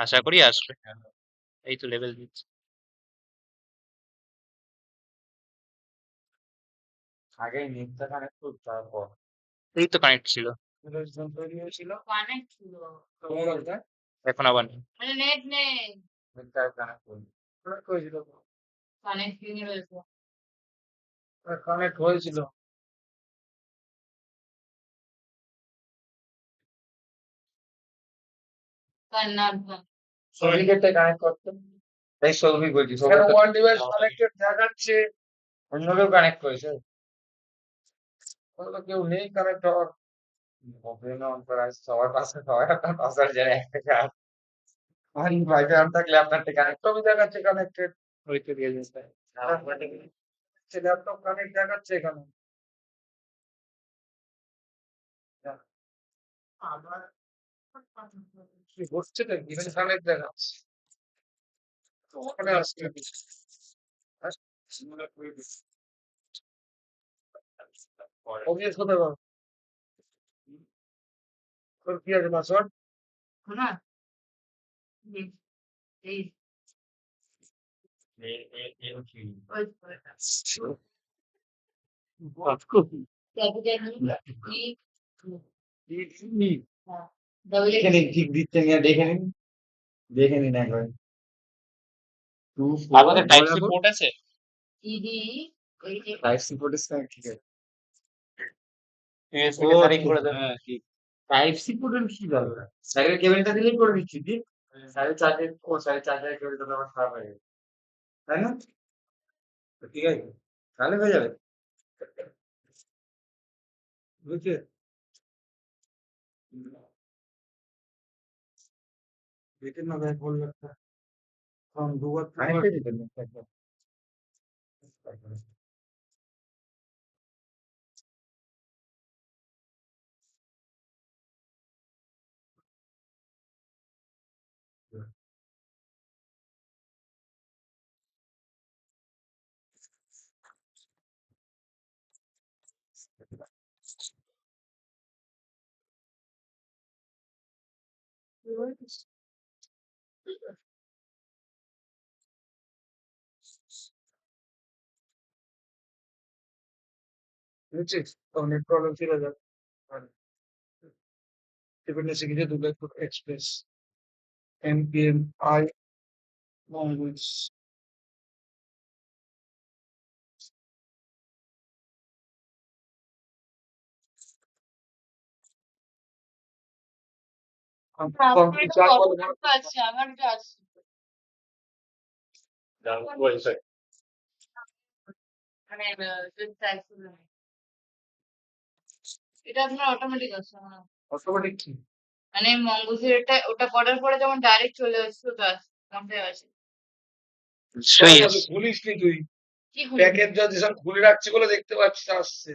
আশা করি আসবে। এই তো লেভেল দিচ্ছে। আগেই নেটটা কানেক্ট করতে তারপর এই তো কানেক্ট ছিল, তৈরি হয়েছিল। এখন আবার নেই। নেটটা কানেক্ট করি কানেক্ট হয়েছিল কানেক্ট হয়েছিল সৌভিকেরটা কানেক্ট করতে। তাই সৌভিক বলছি, ওয়ান ডিভাইস কানেক্টেড দেখাচ্ছে, অন্য কেউ কানেক্ট করেছে। তাহলে কেউ নেই কানেক্ট হওয়ার। ওপেন অন করা আছে, সবার পাশে সবাই আপনার পাসওয়ার্ড জানে একটা কাজ। আমার ওয়াইফাই অন থাকলে আপনারটা কানেক্ট হবে, দেখাচ্ছে কানেক্টেড। ওই তো দিয়ে দিচ্ছে। ল্যাপটপ কানেক্ট দেখাচ্ছে এখানে। আমার কি হচ্ছে না, ইভেন কানেক্ট দেখাচ্ছে। ওখানে আসছে অবভিয়াস কোথায় পাবো? তোর কি আছে পাসওয়ার্ড? দেখে নিন, ঠিক দিচ্ছে কিনা দেখে নিন, দেখে নিন একবার। আপনাদের টাইপ সি পোর্ট আছে? টাইপ সি পোর্ট ঠিক আছে। ইউএসবি ও কে সারিং করে দেন। হ্যাঁ ঠিক। টাইপ সি পোর্টের কি দরকার? স্যারের কেবলটা দিলেই করে দিচ্ছি কি? স্যারের চার্জের কেবলটা তো আমার খারাপ হয়ে গেছে, তাই না? তো ঠিক আছে, তাহলে হয়ে যাবে। বুঝছে? দেখে না ভাই বললো একটা, কারণ দুবার তিনবার বুঝছিস? তো নেট প্রবলেম ছিল যাক, ডিপেন্ডেন্সি কিছু দুটো express npm i language automatic কি? সেই খুলিস নি তুই? প্যাকেজ যদি সব খুলে রাখছি বলে দেখতে পাচ্ছিস আসছে।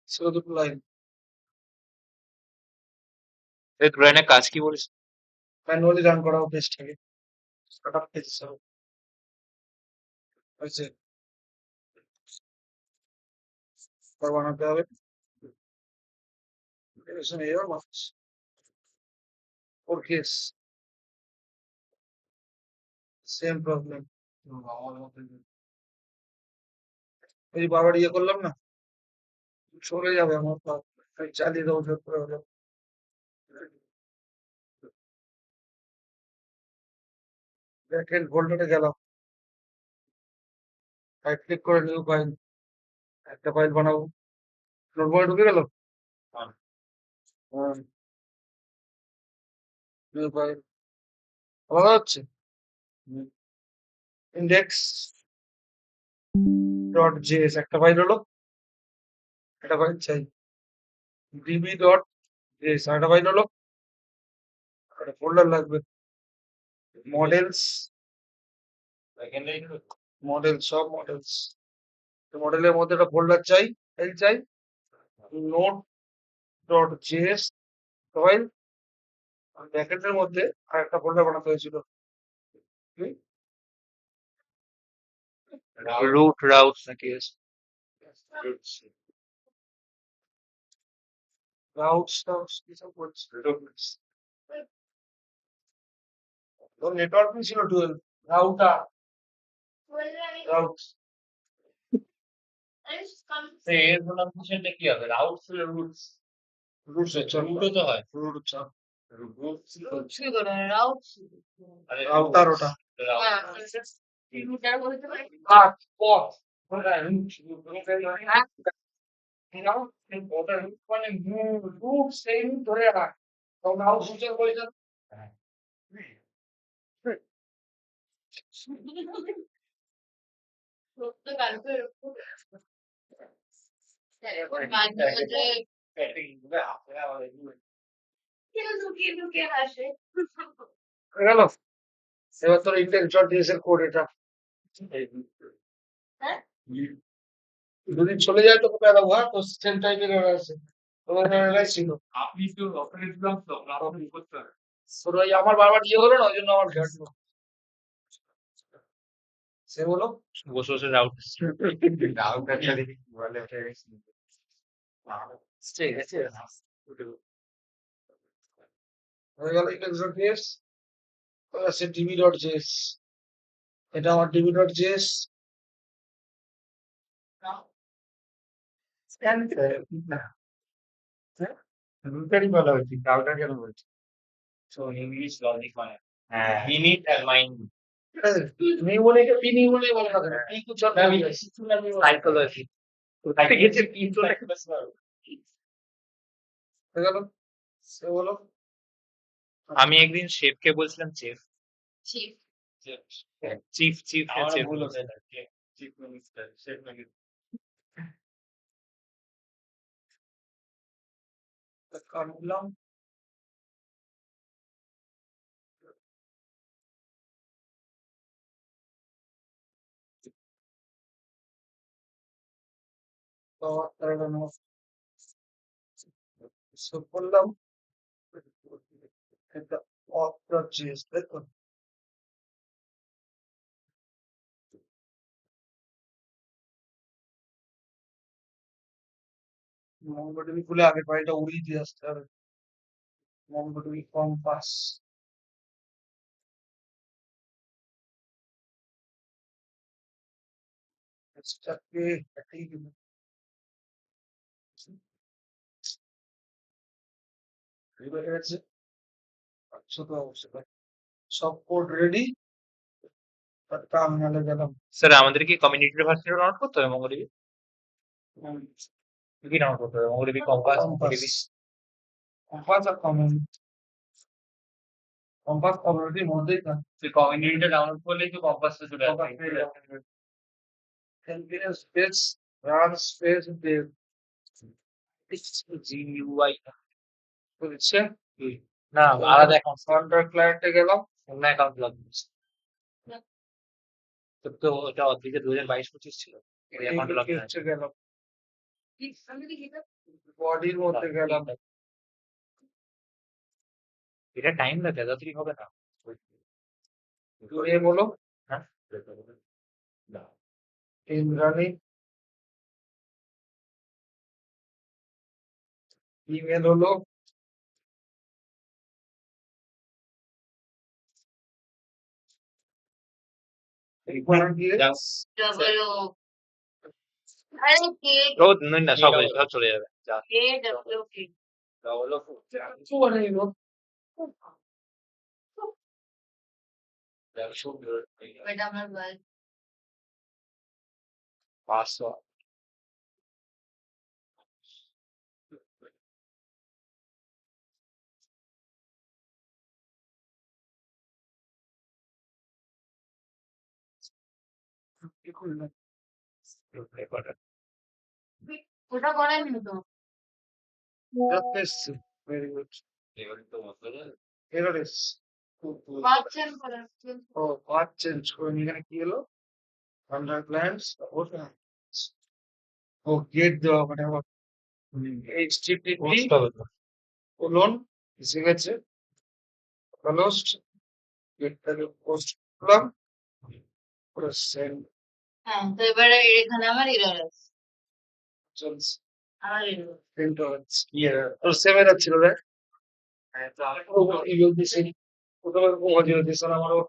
ছিল দুটো লাইন। এই লাইনের কাজ কি বলিস? ম্যানুয়ালি রান করা বেস্ট থাকে। স্টার্টআপ পেজ সব হয়েছে, পর বানাতে হবে। এরর মানুষ ওর কেস সেম প্রবলেম। এই বারবার ইয়ে করলাম না, চলে যাবে আমার পা। আমি চালিয়ে দেবো জোর করে হলো। ব্যাকএন্ড ফোল্ডারে গেলাম, রাইট ক্লিক করে নিউ ফাইল, একটা ফাইল বানাবো। নোটবুকে ঢুকে গেল, নিউ ফাইল আলাদা হচ্ছে। ইন্ডেক্স ডট জেএস একটা ফাইল হলো, একটা ফাইল চাই। ডিবি ডট জেএস একটা ফাইল হলো, একটা ফোল্ডার লাগবে। মডেলস, সব মডেলস, মডেলের মধ্যে একটা ফোল্ডার চাই, ফাইল চাই। নোট ডট জেএস ফাইল, ব্র্যাকেটের মধ্যে আরেকটা ফোল্ডার বানাতে হয়েছিল। কি? রুট রাউট নাকি আছে? রাউটস কি সব করছে? তোর নেটওয়ার্ক ছিল 12 রাউটার রাউটস এর প্রোনাউন্সিয়েশনটা কি হবে? রাউটস না রুটস? রুটস হচ্ছে রুটও তো হয়। রুটস আরে রাউটার ওটা রাউট কাট পথ ওটা রুট মানে রুট সেই ধরে রাখ তখন রাউট সূচক বলে যাবে গেল এবার তোর ইন্টেলেকচুয়াল ডিএস এর কোড এটা যদি চলে যায় তো কোথায় দেবো হ্যাঁ তো সেম টাইপের এরর আছে তোমার এরর ছিল আপনি তো অপারেট দিলাম তো আপনি করতে হবে। তোর ওই আমার বারবার ইয়ে হলো না ওই জন্য আমার ঘাটলো সে বলো বসে বসে রাউট রাউটারটা দেখি কি বলে ঠিক আছে। হয়ে গেল ইন্টেলেকচুয়াল ডিএস আছে ডিবি ডট জেএস এটা আমার ডিবি ডট জেএস রুটারই বলা হয়েছে রাউটার কেন বলছি সো ইংলিশ লজিক মানে মিনিট আর মাইন্ড নিউমোনিকে পি নিউমোনিক বলে না কেন পি কিছু সাইকোলজি গেছে পি তো হয়ে গেল সে বলো আমি একদিন শেফকে বলছিলাম চেফ চিফ চিফ আমার চেফ ভুল হচ্ছে চিফ মিনিস্টার শেফ কাটলাম করলাম এটা অফ জিএস দেখো মঙ্গোডিবি খুলে আগে ফাইলটা উড়িয়ে দিয়ে আসতে হবে মঙ্গোডিবি কম্পাস এটাকে এটাই দিব রিভার আছে ছোট অবশ্যই সব কোড রেডি টার্মিনালে গেলাম স্যার আমাদের কি কমিউনিটি ভার্সন ডাউনলোড করতে হবে মঙ্গলবি কি ডাউনলোড করতে হবে মঙ্গলবি কম্পাস মঙ্গলবি কম্পাস আর কম্পাস কমিউনিটির মধ্যেই থাকে তুই কমিউনিটিটা ডাউনলোড করলেই তো কম্পাসটা চলে আসবে স্পেস রান স্পেস দেব জিইউআই বুঝছে না আলাদা অ্যাকাউন্ট কন্ট্রাক্ট ক্লায়েন্টে গেলাম অন্য অ্যাকাউন্ট লগ তোর তো ওটা অর্ধেকে 2022-25 ছিল ওই অ্যাকাউন্টে লগ হচ্ছে গেলাম বডির মধ্যে গেলাম এটা টাইম লাগে তাড়াতাড়ি হবে না এ বলো হ্যাঁ ইমরানি ইমেল হলো এখানে গিয়ে ও না সব সব চলে যাবে যা কিছু বানাই গো পাসওয়ার্ড কি করলাম রেকর্ডার ওটা করাইনি তো যাতে এসছে ভেরি গুড এরর এসছে পাঁচ চেঞ্জ করে ও পাথ চেঞ্জ করে নিয়ে এখানে কি হলো আন্ডার প্ল্যান্স ও গেট দেওয়া মানে আমার এইচটিটিপি পোস্ট হবে তো কোলন এসে গেছে লোকালহোস্ট গেটটাকে পোস্ট করলাম পুরো সেন্ড হ্যাঁ, তো এবারে এখানে আমার এরর আছে। চলছে আমার এরর। প্রিন্ট হচ্ছে তোর সেভেন ছিল রে হ্যাঁ, তো আমি পুরো ইমেল দিয়েছি প্রথমে অজিওতেশন আমারও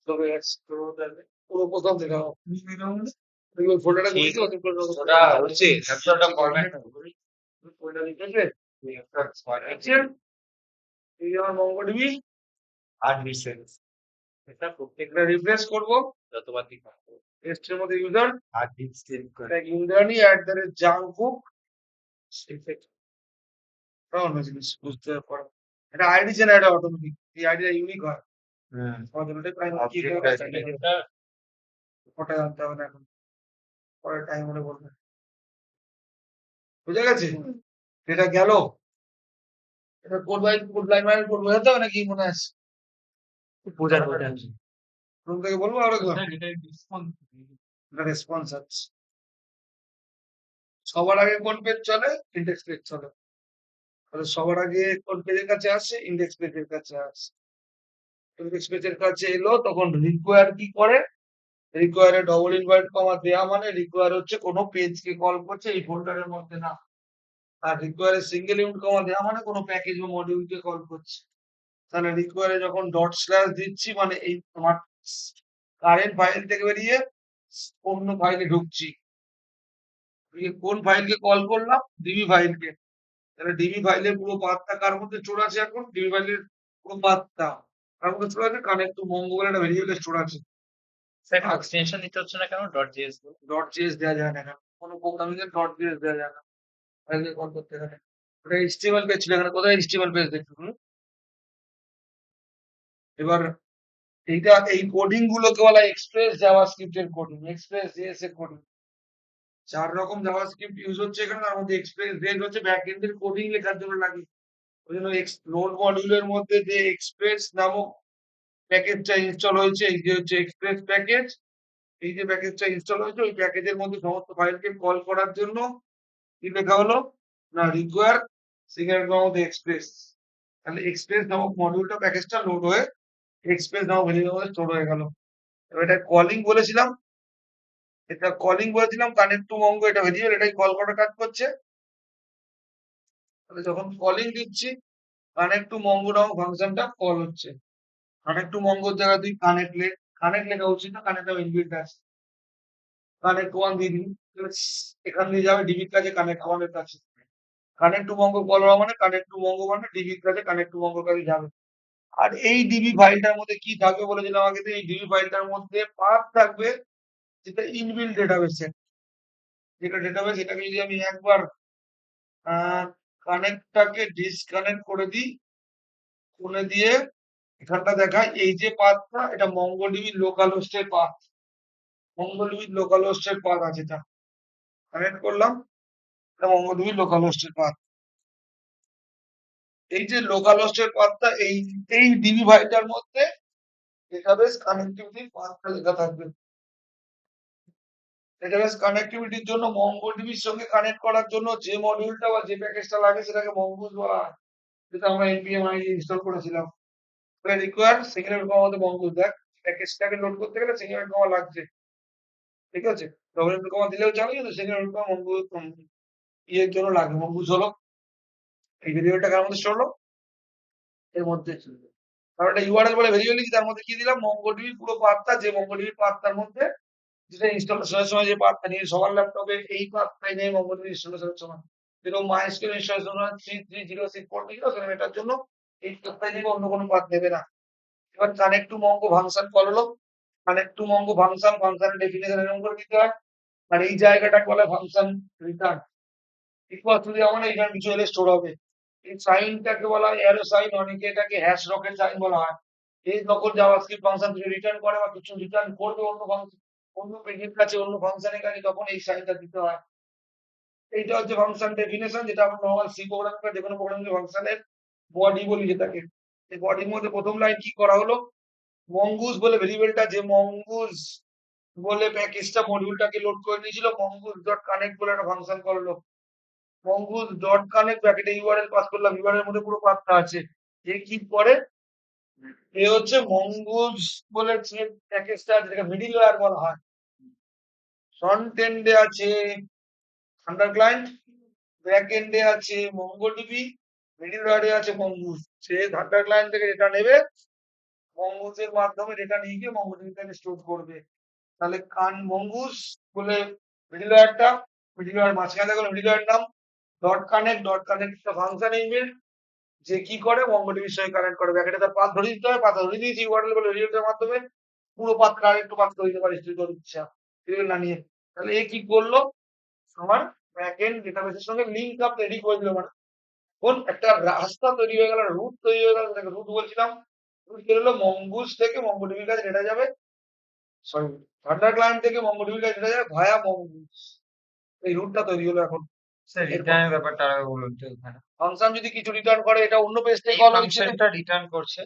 চলে গেছে পুরো প্রথম থেকে ফোল্ডারটা ঠিক দিয়েছি ওদের করে ওটা হচ্ছে ল্যাপটপটা ফরম্যাট ফোল্ডার দিতেছে এই আমার মঙ্গলবি আর মিসেন এটা প্রত্যেক এটা রিপ্লেস করবো যতবার দিন টেস্টের মধ্যে ইউজার আর দিন সেভ করে এটা ইউজারনি @জাঙ্কুক অন্য জিনিস বুঝতে পারো এটা আইডি জেনারেট অটোমেটিক এই আইডিটা ইউনিক হয় আমাদের ওটাই প্রাইমারি কি এটা ওটা জানতে হবে না এখন পরে টাইম হলে বলবে বুঝে গেছে এটা গেল এটা কোড লাইন মানে কোড বোঝাতে হবে নাকি মনে আছে বোঝার রুম থেকে বলবো আরো একবার এটা রেসপন্স এটা রেসপন্স আছে সবার আগে কোন পেজ চলে ইন্ডেক্স পেজ চলে তাহলে সবার আগে কোন পেজের কাছে আসে ইন্ডেক্স পেজের কাছে আসে ইন্ডেক্স পেজের কাছে এলো তখন রিকোয়ার কি করে রিকোয়ারে ডবল ইনভার্ট কমা দেয়া মানে রিকোয়ার হচ্ছে কোনো পেজকে কল করছে এই ফোল্ডারের মধ্যে না আর রিকোয়ারে সিঙ্গেল ইউনিট কমা দেয়া মানে কোনো প্যাকেজ বা মডিউলকে কল করছে তাহলে রিকোয়ারে যখন ডট স্ল্যাশ দিচ্ছি মানে এই তোমার কারেন্ট ফাইল থেকে বেরিয়ে অন্য ফাইলে ঢুকছি কোন ফাইলকে কল করলাম ডিবি ফাইলকে তাহলে ডিবি ফাইলের পুরো পাথটা কার মধ্যে স্টোর আছে এখন ডিবি ফাইলের পুরো পাথটা কার মধ্যে স্টোর আছে কানেক্ট টু মঙ্গো বলে একটা ভেরিয়েবল স্টোর আছে স্যার এক্সটেনশন দিতে হচ্ছে না কেন .js ডট জিএস দেওয়া যায় না এখন কোনো প্রোগ্রামিং এর ডট জিএস দেওয়া যায় না ফাইলকে কল করতে গেলে ওটা এইচটিএমএল পেজ ছিল এখানে কোথায় এইচটিএমএল পেজ দেখতে এবার এইটা এই কোডিং গুলোকে বলা এক্সপ্রেস জাভাস্ক্রিপ্ট এর কোডিং এক্সপ্রেস জেএস এর কোডিং 4 রকম জাভাস্ক্রিপ্ট ইউজ হচ্ছে এখানে তার মধ্যে এক্সপ্রেস জেএস হচ্ছে ব্যাকএন্ড এর কোডিং লেখার জন্য লাগে ওই জন্য নোড মডিউলের মধ্যে যে এক্সপ্রেস নামক প্যাকেজটা ইনস্টল হয়েছে এই যে হচ্ছে এক্সপ্রেস প্যাকেজ এই যে প্যাকেজটা ইনস্টল হয়েছে ওই প্যাকেজের মধ্যে সমস্ত ফাইলকে কল করার জন্য কি লেখা হলো না রিকোয়ার সিঙ্গেল মধ্যে এক্সপ্রেস তাহলে এক্সপ্রেস নামক মডিউলটা প্যাকেজটা লোড হয়ে এক্সপ্রেস নামক ভেরিয়েবলের মধ্যে স্টোর হয়ে গেল এবার এটা কলিং বলেছিলাম এটা কলিং বলেছিলাম কানেক্ট টু মঙ্গো এটা ভেরিয়েবল এটাই কল করার কাজ করছে তাহলে যখন কলিং দিচ্ছি কানেক্ট টু মঙ্গো নামক ফাংশনটা কল হচ্ছে কানেক্ট টু মঙ্গোর জায়গায় তুই কানেক্ট লেখা উচিত না কানেক্ট ইনবিল্ট আছে কানেক্ট ওয়ান দিয়ে দিবি এখান দিয়ে যাবে ডিবির কাছে কানেক্ট ওয়ানের কাছে কানেক্ট টু মঙ্গো কল হওয়া মানে কানেক্ট টু মঙ্গো মানে ডিবির কাছে কানেক্ট টু মঙ্গোর কাছে যাবে আর এই ডিবি ফাইলটার মধ্যে কি থাকবে বলেছিলাম আগে এই ডিবি ফাইলটার মধ্যে পাথ থাকবে যেটা ইনবিল্ট ডেটাবেসে যেটা ডেটাবেস এটাকে যদি আমি একবার কানেক্টটাকে ডিসকানেক্ট করে দিই খুলে দিয়ে এখানটা দেখায় এই যে পাথটা এটা মঙ্গোডিবি লোকাল হোস্টের পাথ মঙ্গোডিবি লোকাল হোস্টের পাথ আছে এটা কানেক্ট করলাম এটা মঙ্গোডিবি লোকাল হোস্টের পাথ এই যে লোকাল হোস্টের পাথটা এই ডিবি ফাইলটার মধ্যে ডেটাবেস কানেক্টিভিটি পাথটা লেখা থাকবে ডেটাবেস কানেক্টিভিটির জন্য মঙ্গোডিবির সঙ্গে কানেক্ট করার জন্য যে মডিউলটা বা যে প্যাকেজটা লাগে সেটাকে মঙ্গুস বলা হয় যেটা আমরা npm আইডি ইনস্টল করেছিলাম রিকোয়ার সিঙ্গেল কমাতে মঙ্গুস দেখ প্যাকেজটাকে লোড করতে গেলে সিঙ্গেল কমা লাগছে ঠিক আছে ডবল কমা দিলেও চলে কিন্তু সিঙ্গেল কমা মঙ্গুস ইয়ের জন্য লাগে মঙ্গুস হলো এই ভেরিয়েবলটা কার মধ্যে স্টোর হলো এর মধ্যে তারপর একটা ইউআরএল বলে ভেরিয়েবল লিখি তার মধ্যে কি দিলাম মঙ্গোডিবি পুরো পাথটা যে মঙ্গোডিবি পাথটার মধ্যে যেটা ইনস্টলেশনের সময় যে পাথটা নিয়ে সবার ল্যাপটপে এই পাথটাই নেই মঙ্গোডিবি ইনস্টলেশনের সময় যেরকম মাইস্কেল ইনস্টলেশন 33064 লিখলো সেরকম এটার জন্য এই পাথটাই নেবে অন্য কোনো পাথ নেবে না এবার connect to Mongo function call হলো কানেক্ট টু মঙ্গো ফাংশনের ডেফিনেশন এরকম করে দিতে হয় আর এই জায়গাটাকে বলে ফাংশন রিটার্ন ইকুয়াল টু দিয়ে মানে এখানে কিছু এলে স্টোর হবে এই সাইনটাকে বলা হয় অ্যারো সাইন অনেকে এটাকে হ্যাশ রকেট সাইন বলা হয় এই নকল জাভাস্ক্রিপ্ট ফাংশন কিছু রিটার্ন করে বা কিছু রিটার্ন করবে অন্য ফাংশন অন্য পেজের কাছে অন্য ফাংশনের কাছে তখন এই সাইনটা দিতে হয় এইটা হচ্ছে ফাংশন ডেফিনেশন যেটা আমরা নরমাল সি প্রোগ্রামিং বা যে কোনো প্রোগ্রামিং ফাংশনের বডি বলি যেটাকে এই বডির মধ্যে প্রথম লাইন কি করা হলো মঙ্গুস বলে ভেরিয়েবলটা যে মঙ্গুস বলে প্যাকেজটা মডিউলটাকে লোড করে নিয়েছিল মঙ্গুস ডট কানেক্ট বলে একটা ফাংশন করলো মঙ্গুস ডট কানেক্ট ব্র্যাকেটে ইউআরএল পাস করলাম ইউআরএল এর মধ্যে পুরো পাথটা আছে এ কি করে এ হচ্ছে মঙ্গুজ বলে যে প্যাকেজটা যেটাকে মিডলওয়্যার বলা হয়। ফ্রন্ট এন্ডে আছে থান্ডার ক্লায়েন্ট, ব্যাক এন্ডে আছে মঙ্গোডিবি, মিডলওয়্যারে আছে মঙ্গুজ। সে থান্ডার ক্লায়েন্ট থেকে ডেটা নেবে, মঙ্গুজের মাধ্যমে ডেটা নিয়ে গিয়ে মঙ্গোডিবিতে স্টোর করবে। তাহলে মঙ্গুজ বলে মিডলওয়্যারটা, মিডলওয়্যার মাঝখানে দেখো মিডলওয়্যার নাম ডট কানেক্ট একটা ফাংশন ইনবিল্ট যে কি করে মঙ্গোডিবির সঙ্গে কানেক্ট করে। ব্যাকেটে তার পাথ ধরিয়ে দিতে হয়, পাথ ধরিয়ে দিয়েছি ইউআরএল বলে ভেরিয়েবলের মাধ্যমে পুরো পাথটা আরেকটু পাথ ধরিয়ে দিতে পারিস তুই তোর ইচ্ছা ভেরিয়েবল না নিয়ে। তাহলে এ কি করলো, আমার ব্যাকএন্ড ডেটাবেসের সঙ্গে লিঙ্ক আপ রেডি করে দিল। মানে কোন একটা রাস্তা তৈরি হয়ে গেল, রুট তৈরি হয়ে গেল, যেটাকে রুট বলছিলাম। রুট কি হলো, মঙ্গুজ থেকে মঙ্গোডিবির কাছে ডেটা যাবে, সরি থান্ডার ক্লায়েন্ট থেকে মঙ্গোডিবির কাছে ডেটা যাবে ভায়া মঙ্গুজ। এই রুটটা তৈরি হলো এখন। স্যার এরপর রিটার্নের ব্যাপারটা আরেকবার বলুন তো এখানে। ফাংশন যদি কিছু রিটার্ন করে এটা অন্য পেজ থেকে এই কল হচ্ছে, ফাংশনটা রিটার্ন করছে,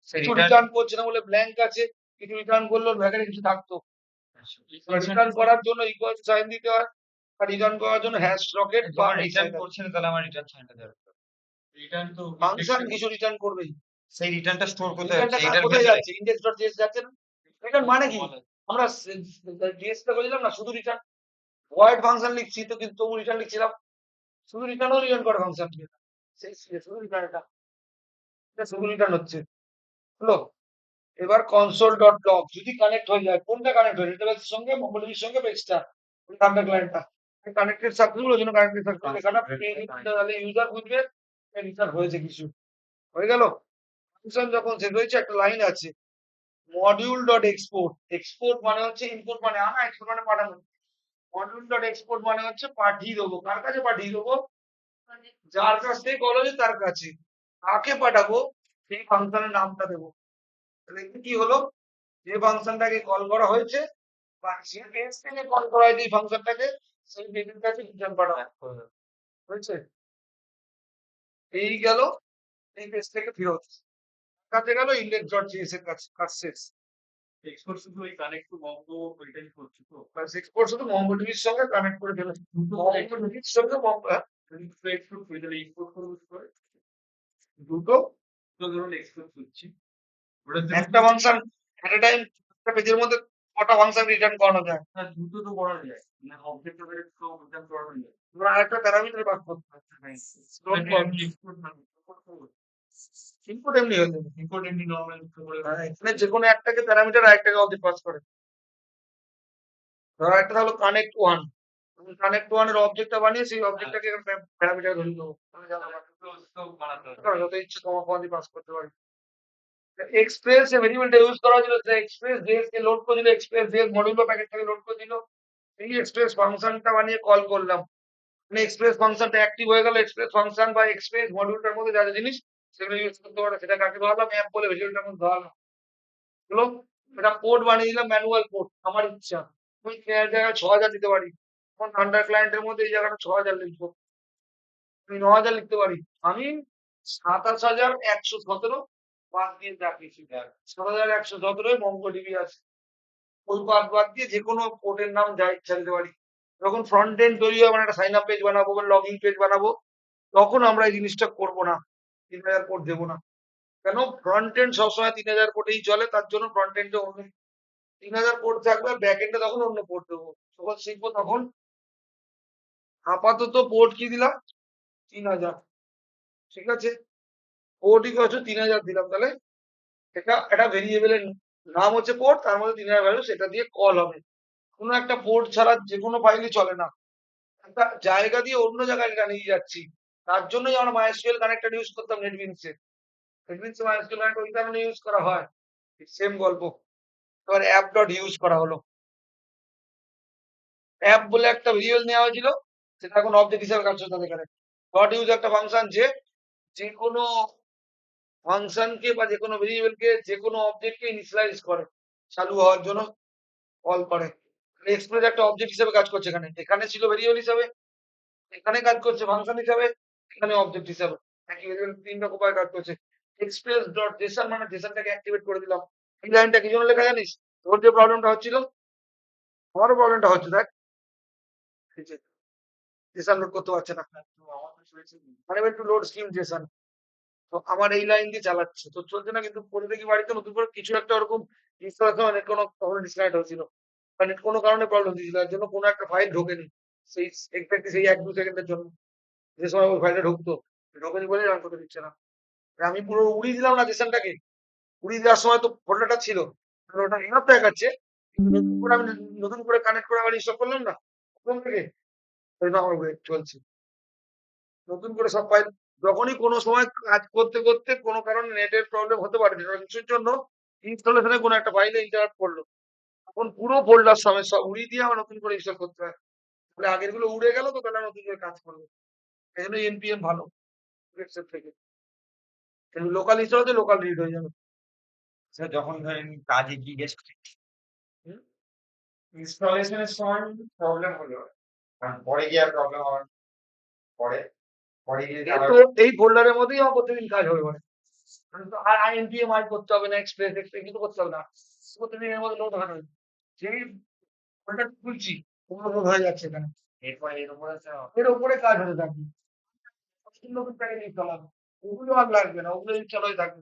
সেই কিছু রিটার্ন রিটার্ন করছে না বলে ব্ল্যাঙ্ক আছে, কিছু রিটার্ন করলো ব্যাকেটে কিছু থাকতো। রিটার্ন করার জন্য ইকুয়াল সাইন দিতে হয়, আর রিটার্ন করার জন্য হ্যাশ রকেট বা যখন রিটার্ন করছে না তাহলে আমার রিটার্ন সাইনটা দেওয়া দরকার। রিটার্ন তো ফাংশন কিছু রিটার্ন করবেই। সেই রিটার্নটা স্টোর কোথায় রিটার্নটা হচ্ছে এটার কোথায় ভেতরে? যাচ্ছে, index.js যাচ্ছে না। রিটার্ন মানে কি, আমরা js টা বলছিলাম না শুধু রিটার্ন, ভয়েড ফাংশন লিখছি তো কিন্তু তবু রিটার্ন লিখছিলাম, শুধু রিটার্নও রিটার্ন করে ফাংশন সেই শুধু রিটার্ন, এটা শুধু রিটার্ন হচ্ছে। হলো, এবার কনসোল ডট লগ যদি কানেক্ট হয়ে যায়, কোনটা কানেক্ট হয় ডেটাবেসের সঙ্গে মঙ্গোডিবির সঙ্গে পেজটা থান্ডার ক্লায়েন্টটা কানেক্টেড সার্কেল, ওই জন্য কানেক্টেড সার্কেল লেখাটা তাহলে ইউজার বুঝবে রিটার্ন হয়েছে কিছু। হয়ে গেল, ফাংশন যখন শেষ হয়েছে একটা লাইন আছে মডিউল ডট এক্সপোর্ট। এক্সপোর্ট মানে হচ্ছে ইনপুট মানে আনা, এক্সপোর্ট মানে পাঠানো। মডিউল ডট এক্সপোর্ট মানে হচ্ছে পাঠিয়ে দেবো, কার কাছে পাঠিয়ে দেবো, যার কাছ থেকে কল হয়েছে তার কাছে। কাকে পাঠাবো সেই ফাংশনের নামটা দেবো। তাহলে এতে কি হলো, যে ফাংশনটাকে কল করা হয়েছে বা যে পেজ থেকে কল করা হয়েছে এই ফাংশনটাকে, সেই পেজের কাছে রিটার্ন পাঠানো হয়েছে। এই গেল এই পেজ থেকে ফেরত, কাছে গেল index.js এর কাছে, কাজ শেষ। এক্সপোর্ট শুধু ওই কানেক্ট টু মঙ্গো ওইটাই করছে তো? ব্যাস এক্সপোর্ট শুধু মঙ্গোডিবির সঙ্গে কানেক্ট করে ফেলেছে, মঙ্গোডিবির সঙ্গে এক্সপোর্ট করে দিলে ইম্পোর্ট করবো কি করে? দুটো তো ধরুন এক্সপোর্ট করছি, একটা ফাংশন এট এ টাইম একটা পেজের মধ্যে কটা ফাংশন রিটার্ন করানো যায়, হ্যাঁ দুটো তো করা যায়, মানে অবজেক্ট তো রিটার্ন করানো যায়। তোমরা আরেকটা প্যারামিটার পাস করতে হয়। ইনপুট এমনি হয়ে যাবে, ইম্পোর্ট এমনি নরমাল এখানে যে কোনো একটাকে প্যারামিটার আরেকটাকে অবজেক্ট পাস করে। ধরো একটা হলো কানেক্ট ওয়ান, কানেক্ট ওয়ান এর অবজেক্টটা বানিয়ে সেই অবজেক্টটাকে প্যারামিটার ধরে দেবো, তুমি জানো না, যত ইচ্ছে তোমার ফোন দিয়ে পাস করতে পারি। এক্সপ্রেস এ ভেরিয়েবলটা ইউজ করা হয়েছিল, সে এক্সপ্রেস জেএস কে লোড করে দিল, এক্সপ্রেস জেএস মডিউল বা প্যাকেটটাকে লোড করে দিল, এই এক্সপ্রেস ফাংশনটা বানিয়ে কল করলাম, মানে এক্সপ্রেস ফাংশনটা অ্যাক্টিভ হয়ে গেল। এক্সপ্রেস ফাংশন বা এক্সপ্রেস মডিউলটার মধ্যে যা যা জিনিস সেগুলো ইউজ করতে পারে, সেটা কাকে ধরালাম, অ্যাপ বলে ভেরিয়েবলটার মধ্যে ধরালাম। হলো, এটা কোড বানিয়ে দিলাম, ম্যানুয়াল কোড আমার ইচ্ছা, আমি এর জায়গায় 6000 দিতে পারি। এখন থান্ডার ক্লায়েন্টের মধ্যে এই জায়গাটা 6000 লিখবো, আমি 9000 লিখতে পারি, আমি 27117 বাদ দিয়ে চাপিয়েছি, 7117 মঙ্গোডিবি আছে, ওই বাদ দিয়ে যে কোনো পোর্টের নাম যা ইচ্ছা দিতে পারি। যখন ফ্রন্ট এন্ড তৈরি হবে, মানে একটা সাইন আপ পেজ বানাবো বা লগইন পেজ বানাবো, তখন আমরা এই জিনিসটা করবো না, 3000 কোড দেবো না। কেন, ফ্রন্ট এন্ড সবসময় 3000 কোডেই চলে, তার জন্য ফ্রন্ট এন্ডে অন্য 3000 কোড থাকবে, ব্যাক এন্ডে তখন অন্য কোড দেবো, যখন শিখবো তখন। আপাতত পোর্ট কি দিলাম, 3000, ঠিক আছে, পোর্ট ইকুয়াল টু 3000 দিলাম, তাহলে এটা একটা ভেরিয়েবলের নাম হচ্ছে পোর্ট, তার মধ্যে 3000 ভ্যালু, সেটা দিয়ে কল হবে। কোনো একটা পোর্ট ছাড়া যে কোনো ফাইলই চলে না, একটা জায়গা দিয়ে অন্য জায়গায় এটা নিয়ে যাচ্ছি, তার জন্যই আমরা মাইএসকিউএল কানেক্টর ইউজ করতাম নেটবিনসে। নেটবিনসে মাইএসকিউএল কানেক্টর ওই কারণে ইউজ করা হয়, সেম গল্প। এবার অ্যাপ ডট ইউজ করা হলো, অ্যাপ বলে একটা ভেরিয়েবল নেওয়া হয়েছিল, সেটা এখন অবজেক্ট হিসাবে কাজ করতে এখানে। ডট ইউজ একটা ফাংশন যে যে কোনো ফাংশনকে বা যে কোনো ভেরিয়েবলকে যে কোনো অবজেক্টকে ইনিশিয়ালাইজ করে, চালু হওয়ার জন্য কল করে। এক্সপ্রেস একটা অবজেক্ট হিসেবে কাজ করছে, এখানে এখানে ছিল ভেরিয়েবল হিসাবে, এখানে কাজ করছে ফাংশন হিসাবে, এখানে অবজেক্ট হিসাবে, একই ভেরিয়েবল 3 রকম ভাবে কাজ করছে। এক্সপ্রেস ডট জেসন মানে জেসনটাকে অ্যাক্টিভেট করে দিলাম। এই লাইনটা কি জন্য লেখা জানিস, তোর যে প্রবলেমটা হচ্ছিল, আমারও প্রবলেমটা হচ্ছে, দেখ জেসন লোড করতে পারছে না, মানে টু লোড স্কিম জেসন, তো আমার এই লাইন দিয়ে চালাচ্ছে তো চলছে না, কিন্তু করে দেখি বাড়িতে নতুন করে কিছু একটা ওরকম ইনস্টলেশন নেট কোনো তখন ডিসকানেক্ট হয়েছিল, বা নেট কোনো কারণে প্রবলেম দিয়েছিল, তার জন্য কোনো একটা ফাইল ঢোকেনি সেই এক্সাক্টলি সেই 1-2 সেকেন্ডের জন্য, যে সময় ওই ফাইলটা ঢুকতো ঢোকেনি বলে রান করতে দিচ্ছে না। আর আমি পুরো উড়িয়ে দিলাম না সেশনটাকে, উড়িয়ে দেওয়ার সময় তো ফোল্ডারটা ছিল, আর ওটা এনাফ দেখাচ্ছে, কিন্তু নতুন করে আমি নতুন করে কানেক্ট করে আবার ইনস্টল করলাম না প্রথম থেকে, ওই জন্য আমার চলছে নতুন করে সব ফাইল। যখনই কোনো সময় কাজ করতে করতে কোনো কারণে নেটের প্রবলেম হতে পারে, কিছুর জন্য ইনস্টলেশনে কোনো একটা ফাইলে ইন্টারাপ্ট করলো, তখন পুরো ফোল্ডার সমেত সব উড়িয়ে দিয়ে আবার নতুন করে ইনস্টল করতে হয়। তাহলে আগের গুলো উড়ে গেল, তো তাহলে নতুন করে কাজ করবে। এই জন্য এনপিএম ভালো এক্সেপ থেকে, কিন্তু লোকাল ইনস্টল হতে লোকাল রিড হয়ে যাবে। স্যার যখন ধরেন কাজে গিয়ে হুম? ইনস্টলেশনের সময় প্রবলেম হলো, কারণ পরে গিয়ে আর প্রবলেম হওয়ার পরে পরে গিয়ে এই তো এই ফোল্ডারের মধ্যেই আমার প্রতিদিন কাজ হবে মানে, আর এনপিএম আই করতে হবে না, এক্সপ্রেস এক্সপ্রেস কিছু করতে হবে না, প্রতিদিন এর মধ্যে লোড হবে। যেই ফোল্ডার খুলছি ওগুলো লোড হয়ে যাচ্ছে এখানে, এরপরে এর উপরে এর উপরে কাজ হতে থাকবে। নতুন প্যাকেজ ইনস্টল হবে, ওগুলো আর লাগবে না, ওগুলো ইনস্টল হয়ে থাকবে।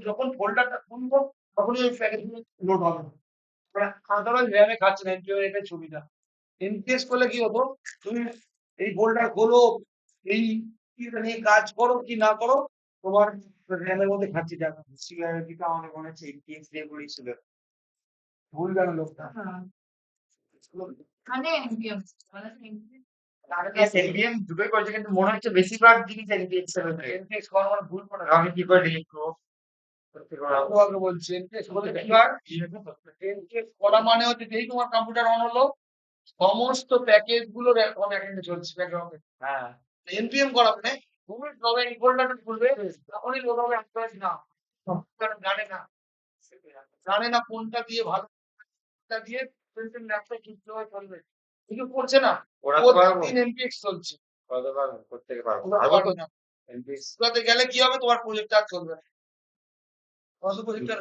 যখন ফোল্ডারটা খুলবো তখনই ওই প্যাকেজ লোড হবে। আদারওয়াইজ র্যামে খাচ্ছে না, এনপিএম এটাই সুবিধা। এনপিএস করলে কি হতো, তুমি এই ফোল্ডার খোলো, এই ইয়েটা নিয়ে কাজ করো কি না করো, তোমার র্যামের মধ্যে খাচ্ছে টাকা। সিকিউরিটিটা আমাদের মনে হচ্ছে এনপিএস দিয়ে করেছিল। ভুল গেল লোকটা। মানে NPM, মানে NPM এনপিএস এনপিএম দুটোই করেছে, কিন্তু মনে হচ্ছে বেশিরভাগ জিনিস এনপিএস এর হচ্ছে। এনপিএস করা মানে ভুল করা। আমি কি করে ডিলিট করবো? তোমাকে বলছি এনপিএস করলে কি হয়, এনপিএস করা মানে হচ্ছে যেই তোমার কম্পিউটার অন হলো সমস্ত প্যাকেজ গুলো ব্যাকএন্ডে চলছে ব্যাকগ্রাউন্ডে। হ্যাঁ, এনপিএম করা মানে তুমি তবে এই ফোল্ডারটা খুলবে তখনই লোড হবে, আস্তে না কম্পিউটার জানে না কোনটা দিয়ে ভালো, কোনটা দিয়ে ল্যাপটপ কিভাবে চলবে, কিছু করছে না, ওরা তো পারবো, প্রতিদিন এনপিএক্স চলছে। কত পারবো, প্রত্যেকে পারবো। ওরা পারবো পারবে তো? না। এনপিএস ওটাতে গেলে কি হবে, তোমার প্রজেক্ট আর চলবে না। কত প্রজেক্টর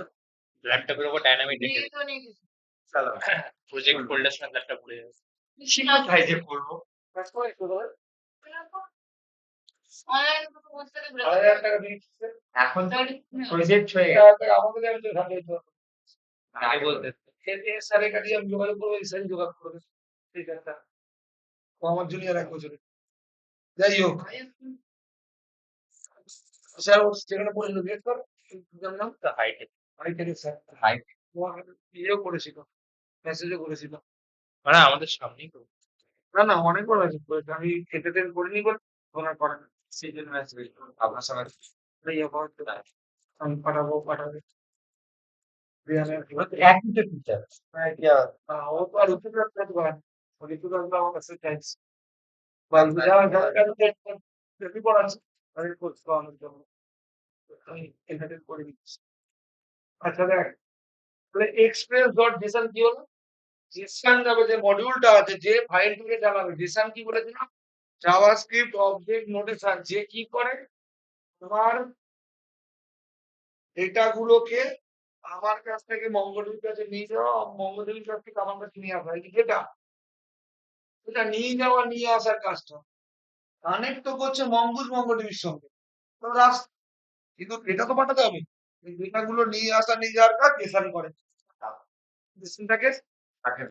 ল্যাপটপের উপর ডাইনামিক রেখে দিয়ে তো নিয়ে গেছি। চালো। প্রজেক্ট ফোল্ডার সময় ল্যাপটপ পড়ে যাবে। শিখে তাই যে করবো। কাজ করে একটু ধরে অনলাইন তো বুঝতে পারবে। 1000 টাকা দিয়ে দিচ্ছে। এখন তো প্রজেক্ট হয়ে গেছে। 1000 টাকা আমাদের আমি তো ঢাকাই তো আগে বলতে এর স্যারের কাছে আমি যোগাযোগ করবো, এই স্যারই যোগাযোগ করবে। ঠিক আছে, ও আমার জুনিয়র 1 বছরের। যাই হোক, স্যার ও যেখানে পড়েছিল বিএড কর জানলাম তো হাইটে আইটের স্যার হাইট তোমার ইয়েও করেছিল, মেসেজও করেছিল। মানে আমাদের সামনেই তো। না না অনেকবার মেসেজ করেছে, আমি এটেটেন করিনি বলে ওনার করে না। সেই জন্য আসবে আপনার সঙ্গে। এই অ্যাকাউন্ট আমি পাঠাবে রিয়ানের একই তো টিচার। হ্যাঁ কি আর ও তো আর উত্তর করতে পারে না, ও লিখে আসলে আমার কাছে চাইছে বা যারা যারা কাছে পড়াচ্ছে তাদের কোর্স করানোর জন্য আমি এটেটেন করে দিচ্ছি। আচ্ছা দেখ, তাহলে এক্সপ্রেস ডট জেসন কি হলো, জেসন যাবে যে মডিউলটা আছে, যে ফাইলটাকে চালাবে, জেসন কি বলেছিলাম, জাভাস্ক্রিপ্ট অবজেক্ট নোটেশন, যে কি করে তোমার ডেটা গুলোকে আমার কাছ থেকে মঙ্গোডিবির কাছে নিয়ে যাওয়া, মঙ্গোডিবির কাছ থেকে আমার কাছে নিয়ে আসা, এই ডেটা এটা নিয়ে যাওয়া নিয়ে আসার কাজটা কানেক্ট তো করছে মঙ্গোডিবির সঙ্গে, তো কিন্তু ডেটা তো পাঠাতে হবে, এই ডেটা গুলো নিয়ে আসা নিয়ে যাওয়ার কাজ জেসন করে। জেসনটাকে রাখেন।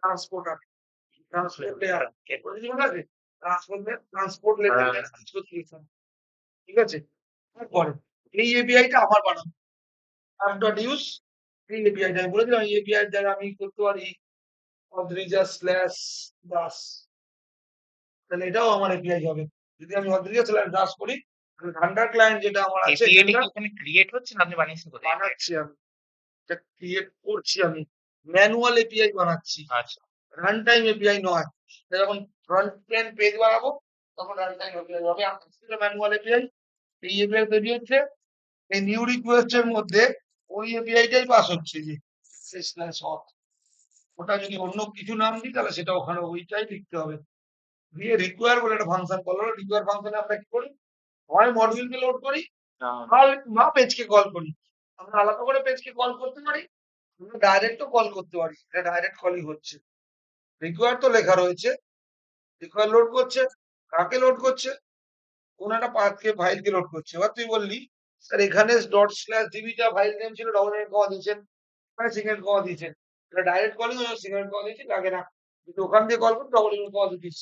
ট্রান্সপোর্ট লেয়ার ট্রান্সপোর্ট লেয়ার ঠিক আছে। তারপরে এই এপিআইটা আমার বানানো app.use, এই এপিআইটা আমি বলেছিলাম, এই এপিআই দ্বারা আমি করতে পারি অদ্রিজা স্ল্যাশ দাস, তাহলে এটাও আমার এপিআই হবে। যদি আমি অদ্রিজা স্ল্যাশ দাস করি তাহলে ঘান্টার ক্লায়েন্ট যেটা আমার আছে এপিআই কি এটা ওখানে ক্রিয়েট হচ্ছে না আপনি বানিয়েছেন কোথায়? বানাচ্ছি আমি, এটা ক্রিয়েট করছি আমি, ম্যানুয়াল এপিআই বানাচ্ছি, আচ্ছা রান টাইম এপিআই নয়। যখন ফ্রন্ট এন্ড পেজ বানাবো তখন রান টাইম এপিআই হবে, ম্যানুয়াল এপিআই। এই এপিআই তৈরি হচ্ছে, এই নিউ রিকোয়েস্ট এর মধ্যে ওই এপিআইটাই পাস হচ্ছে, যে স্ল্যাশ অথ, ওটা যদি অন্য কিছু নাম দিই তাহলে সেটা ওখানে ওইটাই লিখতে হবে। দিয়ে রিকোয়ার বলে একটা ফাংশন কল হলো, রিকোয়ার ফাংশনে আমরা কি করি, হয় মডিউলকে লোড করি বা পেজকে কল করি। আমরা আলাদা করে পেজকে কল করতে পারি, আমরা ডাইরেক্টও কল করতে পারি, এটা ডাইরেক্ট কলই হচ্ছে। রিকোয়ার তো লেখা রয়েছে, রিকোয়ার লোড করছে, কাকে লোড করছে, কোন একটা পাথকে ফাইলকে লোড করছে। এবার তুই বললি, স্যার এখানে ডট স্ল্যাশ ডিবিটা ফাইল নেম ছিল ডবল এর কমা দিয়েছেন, এখানে সিঙ্গেল কমা দিয়েছেন। এটা ডাইরেক্ট কলিং সিঙ্গেল কমা দিয়েছি লাগে না। কিন্তু ওখান দিয়ে কল করে ডবল এর কমা দিতিস।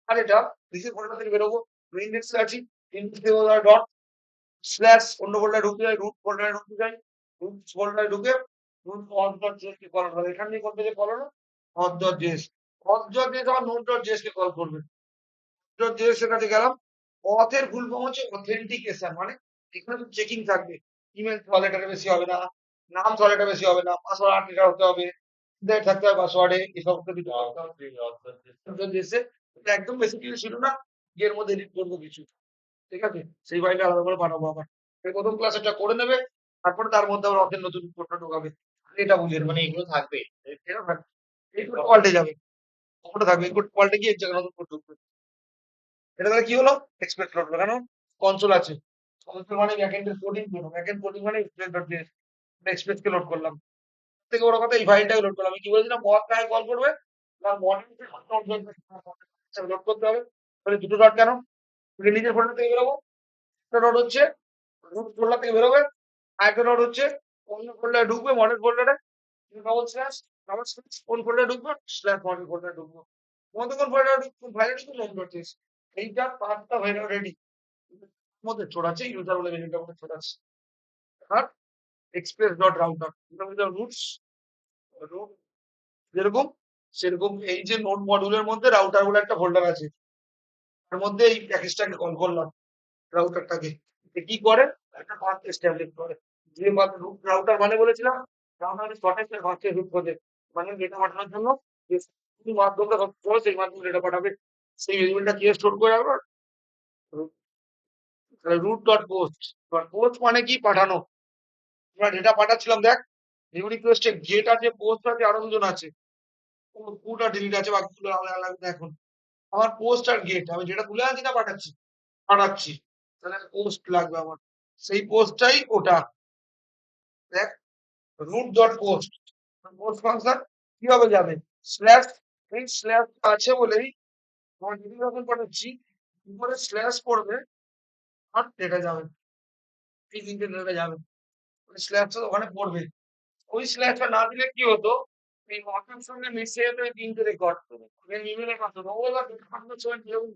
আর এটা রিসিভ ফোল্ডার থেকে বেরোবো, ইন্ডেক্সে আছি, ইন্ডেক্স থেকে ডট স্ল্যাশ অন্য ফোল্ডারে ঢুকতে যাই, রুট ফোল্ডারে ঢুকতে যাই, রুট ফোল্ডারে ঢুকে রুট অথ ডট জেএস কে কল হবে। এখান থেকে করতে যে কল হলো অথ ডট জেএস, অথ ডট জেএস আবার নোট ডট জেএস কে কল করবে। ডট জেএস এর কাছে গেলাম, অথের ফুল ফর্ম হচ্ছে অথেন্টিকেশন, মানে এখানে তো চেকিং থাকবে, ইমেল 6 লেটারে বেশি হবে না, নাম 6 লেটার বেশি হবে না, পাসওয়ার্ড 8 লেটার হতে হবে, ডেট থাকতে হবে পাসওয়ার্ডে, এসব তো দিতে হবে। এটা একদম বেশি কিছু ছিল না, এর মধ্যে এডিট করবো কিছু, ঠিক আছে? সেই ফাইলটা আলাদা করে পাঠাবো আবার। এই প্রথম ক্লাসেরটা করে নেবে, তারপরে তার মধ্যে আবার অথের নতুন কোডটা ঢোকাবে। এটা বুঝে নেবে। মানে এগুলো থাকবে। এটা থাকবে। এই কোড পাল্টে যাবে, কোডটা থাকবে, এই কোড পাল্টে গিয়ে এক জায়গায় নতুন কোড ঢুকবে। এটা তাহলে কি হলো? এক্সপ্রেস লোড হলো। কেন? কনসোল আছে। কনসোল মানে ব্যাকএন্ডের কোডিং করো। ব্যাকএন্ড কোডিং মানে express.js, এক্সপ্রেস কে লোড করলাম। থেকে বড় কথা এই ফাইলটাকে লোড করলাম। আমি কি বলেছিলাম মড কাকে কল করবে? না মডেল লোড করতে হবে। তাহলে দুটো ডট কেন? তুমি নিজের ফোল্ডার থেকে বেরোবো। একটা ডট হচ্ছে রুট ফোল্ডার থেকে বেরোবে। আরেকটা ডট হচ্ছে অন্য ফোল্ডারে ঢুকবে, মডেল ফোল্ডারে ডবল স্ল্যাশ কোন ফোল্ডারে ঢুকবো? স্ল্যাশ মডেল ফোল্ডারে ঢুকবো। মধ্যে কোন ফোল্ডারে ঢুকবো? ফাইলে ঢুকবো লোড করছিস। এইটা পাঁচটা ফাইল রেডি। মধ্যে ছড়াচ্ছে ইউজার বলে ভেরিয়েবলটার মধ্যে ছড়াচ্ছে। আর এক্সপ্রেস ডট রাউটার, এটা হচ্ছে রুটস, রুট যেরকম সেরকম এই যে নোড মডিউলের মধ্যে রাউটার বলে একটা ফোল্ডার আছে, তার মধ্যে এই প্যাকেজটাকে কল করলাম, রাউটারটাকে। কি করে? একটা পাথ এস্টাবলিশ করে। যে রাউটার মানে বলেছিলাম, রাউটার শর্টেস্ট ফাস্টে রুট করে, মানে ডেটা পাঠানোর জন্য যে মাধ্যমটা সবসময় সেই মাধ্যমে ডেটা পাঠাবে, সেই ভেরিয়েবলটা কি স্টোর করে রাখবো, রুট ডট পোস্ট। পোস্ট মানে কি? পাঠানো। আমরা ডেটা পাঠাচ্ছিলাম, দেখ নিউ রিকোয়েস্টে গেট আছে, পোস্ট আছে, আরো দুজন আছে, পুট আর ডিলিট আছে, বাকিগুলো আলাদা। এখন আমার পোস্ট আর গেট, আমি যেটা তুলে আনছি না পাঠাচ্ছি, তাহলে পোস্ট লাগবে আমার, সেই পোস্টটাই ওটা। দেখ route dot post, post function কিভাবে যাবে? স্ল্যাশ, এই স্ল্যাশ আছে বলেই আমার যদি যখন পাঠাচ্ছি উপরে স্ল্যাশ পড়বে আর ডেটা যাবে, এই তিনটে ডেটা যাবে, স্ল্যাশটা ওখানে পড়বে। ওই স্ল্যাশটা না দিলে কি হতো? এই ওয়াটার সঙ্গে মিশে যেত এই তিনটে রেকর্ড, ইমেলে পাঠাতো। ও এবার ডেটা পাঠানোর সময় কিরকম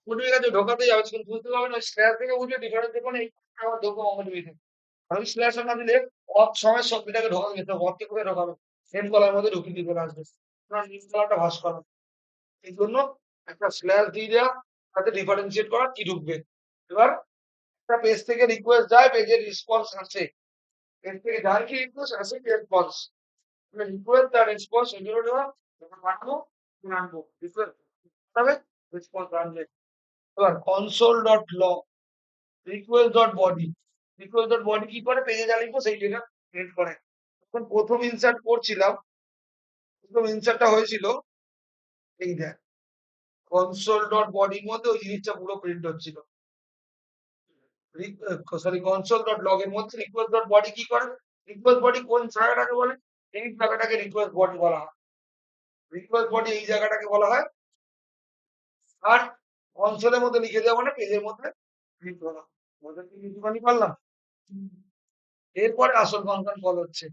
ওটির কাছে ঢোকাতে যাবে, কিন্তু বুঝতে পারবে না স্ল্যাশ থেকে বুঝলে ডিফারেন্স দেখো না, এই আমার ঢোকা অটোমেটিক। আর ওই স্ল্যাশ না দিলে অফ সময় সব ডেটাকে ঢোকাতে যেত, অফকে করে ঢোকাবে, সেম কলার মধ্যে ঢুকিয়ে দিয়ে চলে আসবে, নিউজ কলারটা ভাস করা। এই জন্য একটা স্ল্যাশ দিয়ে দেওয়া, তাতে ডিফারেন্সিয়েট করা কি ঢুকবে। এবার একটা পেজ থেকে রিকোয়েস্ট যায়, পেজের রেসপন্স আসে, পেজ থেকে যায় কি রিকোয়েস্ট আসে কি রেসপন্স, রিকোয়েস্ট আর রেসপন্স এগুলো দেওয়া, পাঠাবো আনবো, রিকোয়েস্ট তবে রেসপন্স আনবে। এবার console dot log request dot body, request dot body কি করে? পেজে যা লিখবো সেই ডেটা প্রিন্ট করে। যখন প্রথম ইনসার্ট করছিলাম, প্রথম ইনসার্টটা হয়েছিল এই দেখ, কনসোল ডট বডির মধ্যে ওই জিনিসটা পুরো প্রিন্ট হচ্ছিল। সরি, কনসোল ডট লগ এর মধ্যে রিকোয়েস্ট ডট বডি কি করে? রিকোয়েস্ট বডি কোন জায়গাটাকে বলে? এই জায়গাটাকে রিকোয়েস্ট বডি বলা হয়। রিকোয়েস্ট বডি এই জায়গাটাকে বলা হয়। আর কনসোলের মধ্যে লিখে দেওয়া মানে পেজের মধ্যে প্রিন্ট করা। ওদের কি বুঝতে পারলাম? এরপরে আসল ফাংশন কল হচ্ছে।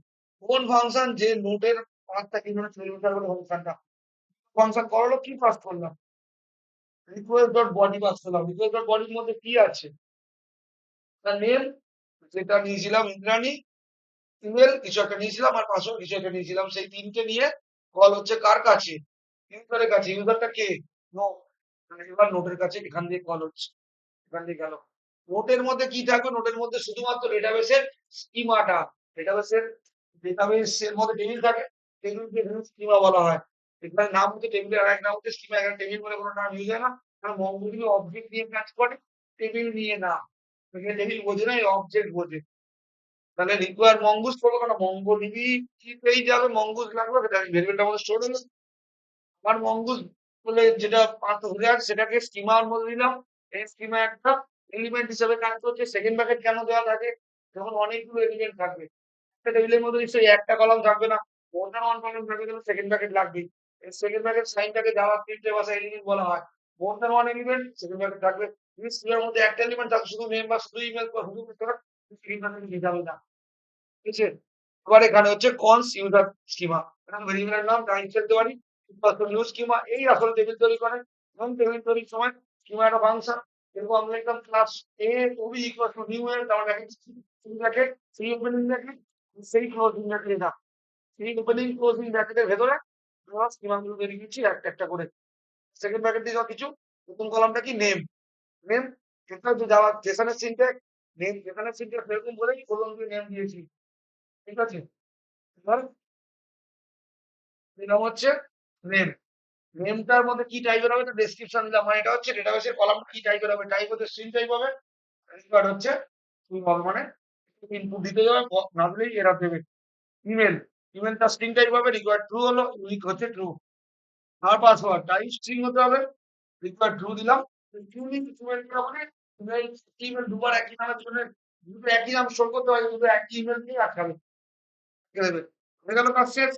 কোন ফাংশন? যে নোটের পাথটা কিভাবে তৈরি করতে হবে ফাংশনটা। ফাংশন কল হলো, কি পাস করলাম? রিকোয়েস্ট ডট বডি পাস করলাম। রিকোয়েস্ট ডট বডির মধ্যে কি আছে? তার নেম যেটা নিয়েছিলাম ইন্দ্রাণী, ইমেল কিছু একটা নিয়েছিলাম, আর পাসওয়ার্ড কিছু একটা নিয়েছিলাম, সেই তিনটে নিয়ে কল হচ্ছে কার কাছে? ইউজারের কাছে। ইউজারটা কে? নোট। এবার নোটের কাছে এখান দিয়ে কল হচ্ছে, এখান দিয়ে গেল। নোটের মধ্যে কি থাকবে? নোটের মধ্যে শুধুমাত্র ডেটাবেসের স্কিমাটা, ডেটাবেসের ডেটাবেসের মধ্যে টেবিল থাকে, টেবিলকে স্কিমা বলা হয়। এখানে নাম হচ্ছে টেবিলের, আর এক নাম হচ্ছে স্কিমা। এখানে টেবিল বলে কোনো নাম ইউজ হয় না, কারণ মঙ্গোডিবি অবজেক্ট নিয়ে কাজ করে, টেবিল নিয়ে না। এখানে টেবিল বোঝে না, এই অবজেক্ট বোঝে। তাহলে রিকোয়ার মঙ্গুস করবো কেন? মঙ্গোডিবি কিতেই যাবে মঙ্গুস লাগবে, সেটা ভেরিয়েবলটার মধ্যে স্টোর হলো। আমার মঙ্গুস বলে যেটা পাথ ধরে আছে সেটাকে স্কিমার মধ্যে দিলাম। এই স্কিমা একটা এলিমেন্ট হিসেবে কাজ করছে। সেকেন্ড ব্র্যাকেট কেন দেওয়া থাকে? যখন অনেকগুলো এলিমেন্ট থাকবে, একটা টেবিলের মধ্যে নিশ্চয়ই একটা কলাম থাকবে না, মোর দ্যান ওয়ান কলাম থাকবে, তাহলে সেকেন্ড ব্র্যাকেট লাগবেই। এই সেকেন্ড ব্র্যাকেট সাইনটাকে জাভা স্ক্রিপ্টে ভাষায় এলিমেন্ট বলা হয়। More than one element, second bracket থাকবে। যদি স্কিমার মধ্যে একটা এলিমেন্ট থাকে শুধু নেম বা শুধু ইমেল বা শুধু নিতে হবে না, ঠিক আছে? এবার এখানে হচ্ছে কনস ইউজার স্কিমা, এখানে ভেরিয়েবলের নাম টাইপ ফেলতে পারি, নিউ স্কিমা, এই আসলে টেবিল তৈরি করে। এবং টেবিল তৈরির সময় স্কিমা একটা ফাংশন, এরকম আমরা লিখলাম class A OB equal to new এর, তার ব্র্যাকেট ব্র্যাকেট সেই ওপেনিং ব্র্যাকেট সেই ক্লোজিং ব্র্যাকেট, এটা সেই ওপেনিং ক্লোজিং ব্র্যাকেটের ভেতরে আমরা স্কিমা গুলো তৈরি করছি একটা একটা করে। সেকেন্ড ব্র্যাকেট দিয়ে কিছু, প্রথম কলামটা কি নেম, নেম এটা হচ্ছে যাওয়া জেসনের সিনট্যাক্স, নেম জেসনের সিনট্যাক্স এরকম বলেই কলম দিয়ে নেম দিয়েছি, ঠিক আছে? এবার নাম হচ্ছে নেম, নেমটার মধ্যে কি টাইপের হবে, ডেসক্রিপশন দিলাম, মানে এটা হচ্ছে ডেটাবেসের কলাম কি টাইপের হবে, টাইপ হচ্ছে স্ট্রিং টাইপ হবে, রিকোয়ার্ড হচ্ছে ট্রু হবে, মানে ইনপুট দিতে যাবে, না দিলেই এরর দেবে। ইমেল, ইমেলটা স্ট্রিং টাইপ হবে, রিকোয়ার্ড ট্রু হলো, ইউনিক হচ্ছে ট্রু। আর পাসওয়ার্ড টাইপ স্ট্রিং হতে হবে, রিকোয়ার্ড ট্রু দিলাম। ইউনিক ইমেলটা মানে ইমেল দুবার একই নামের জন্য দুটো একই নাম স্টোর করতে হয়, দুটো একই ইমেল দিয়ে আটকাবে, দেবে। হয়ে গেল কাজ শেষ।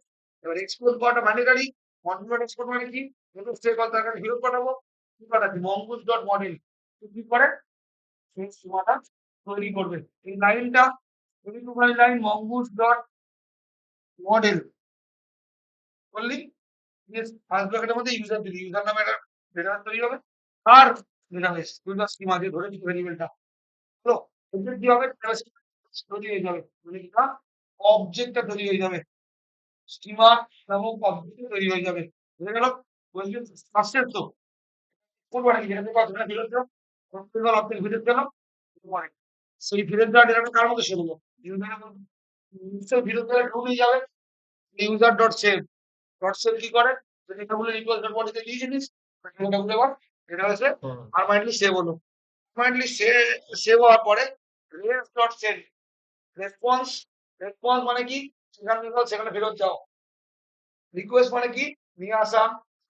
এবার এক্সপোর্ট করাটা ম্যান্ডেটরি। মডিউল এক্সপোর্ট মানে কি, যেহেতু স্টেপ আর দরকার ফেরত পাঠাবো, কি পাঠাচ্ছি মঙ্গুস ডট মডেল, কি করে সেই সীমাটা তৈরি করবে। এই লাইনটা লাইন মঙ্গুস ডট মডেল বললি, ফার্স্ট ব্র্যাকেটের মধ্যে ইউজার দিবি, ইউজার নামে একটা ডেটাবেস তৈরি হবে, আর ডেটাবেস ইউজার স্কিমা দিয়ে ধরে দিচ্ছি ভেরিয়েবলটা হলো। এদের কি হবে, তৈরি হয়ে যাবে, মানে কি অবজেক্টটা তৈরি হয়ে যাবে, স্কিমা নামক অবজেক্ট তৈরি হয়ে যাবে। বুঝে গেল? বলছি ফার্স্ট তো কোন মানে কি যেটা কথা না ফেরত দাও, কন্ট্রোল অবজেক্ট ফেরত গেল, মানে সেই ফেরত দেওয়া ডেটাটা কার মধ্যে সেভ হলো, ইউজারের মধ্যে। নিশ্চয়ই ফেরত দেওয়া ট্রু নিয়ে যাবে, user dot save, dot save কি করে, যদি এটা বলে ইকুয়াল ডট বডিতে দিয়ে জিনিস এটা বলে এবার এটা হচ্ছে পার্মানেন্টলি সেভ হলো। পার্মানেন্টলি সেভ হওয়ার পরে race dot save, response, response মানে কি সেখানে ফেরত যাও, রিকোয়েস্ট মানে কি নিয়ে আসা,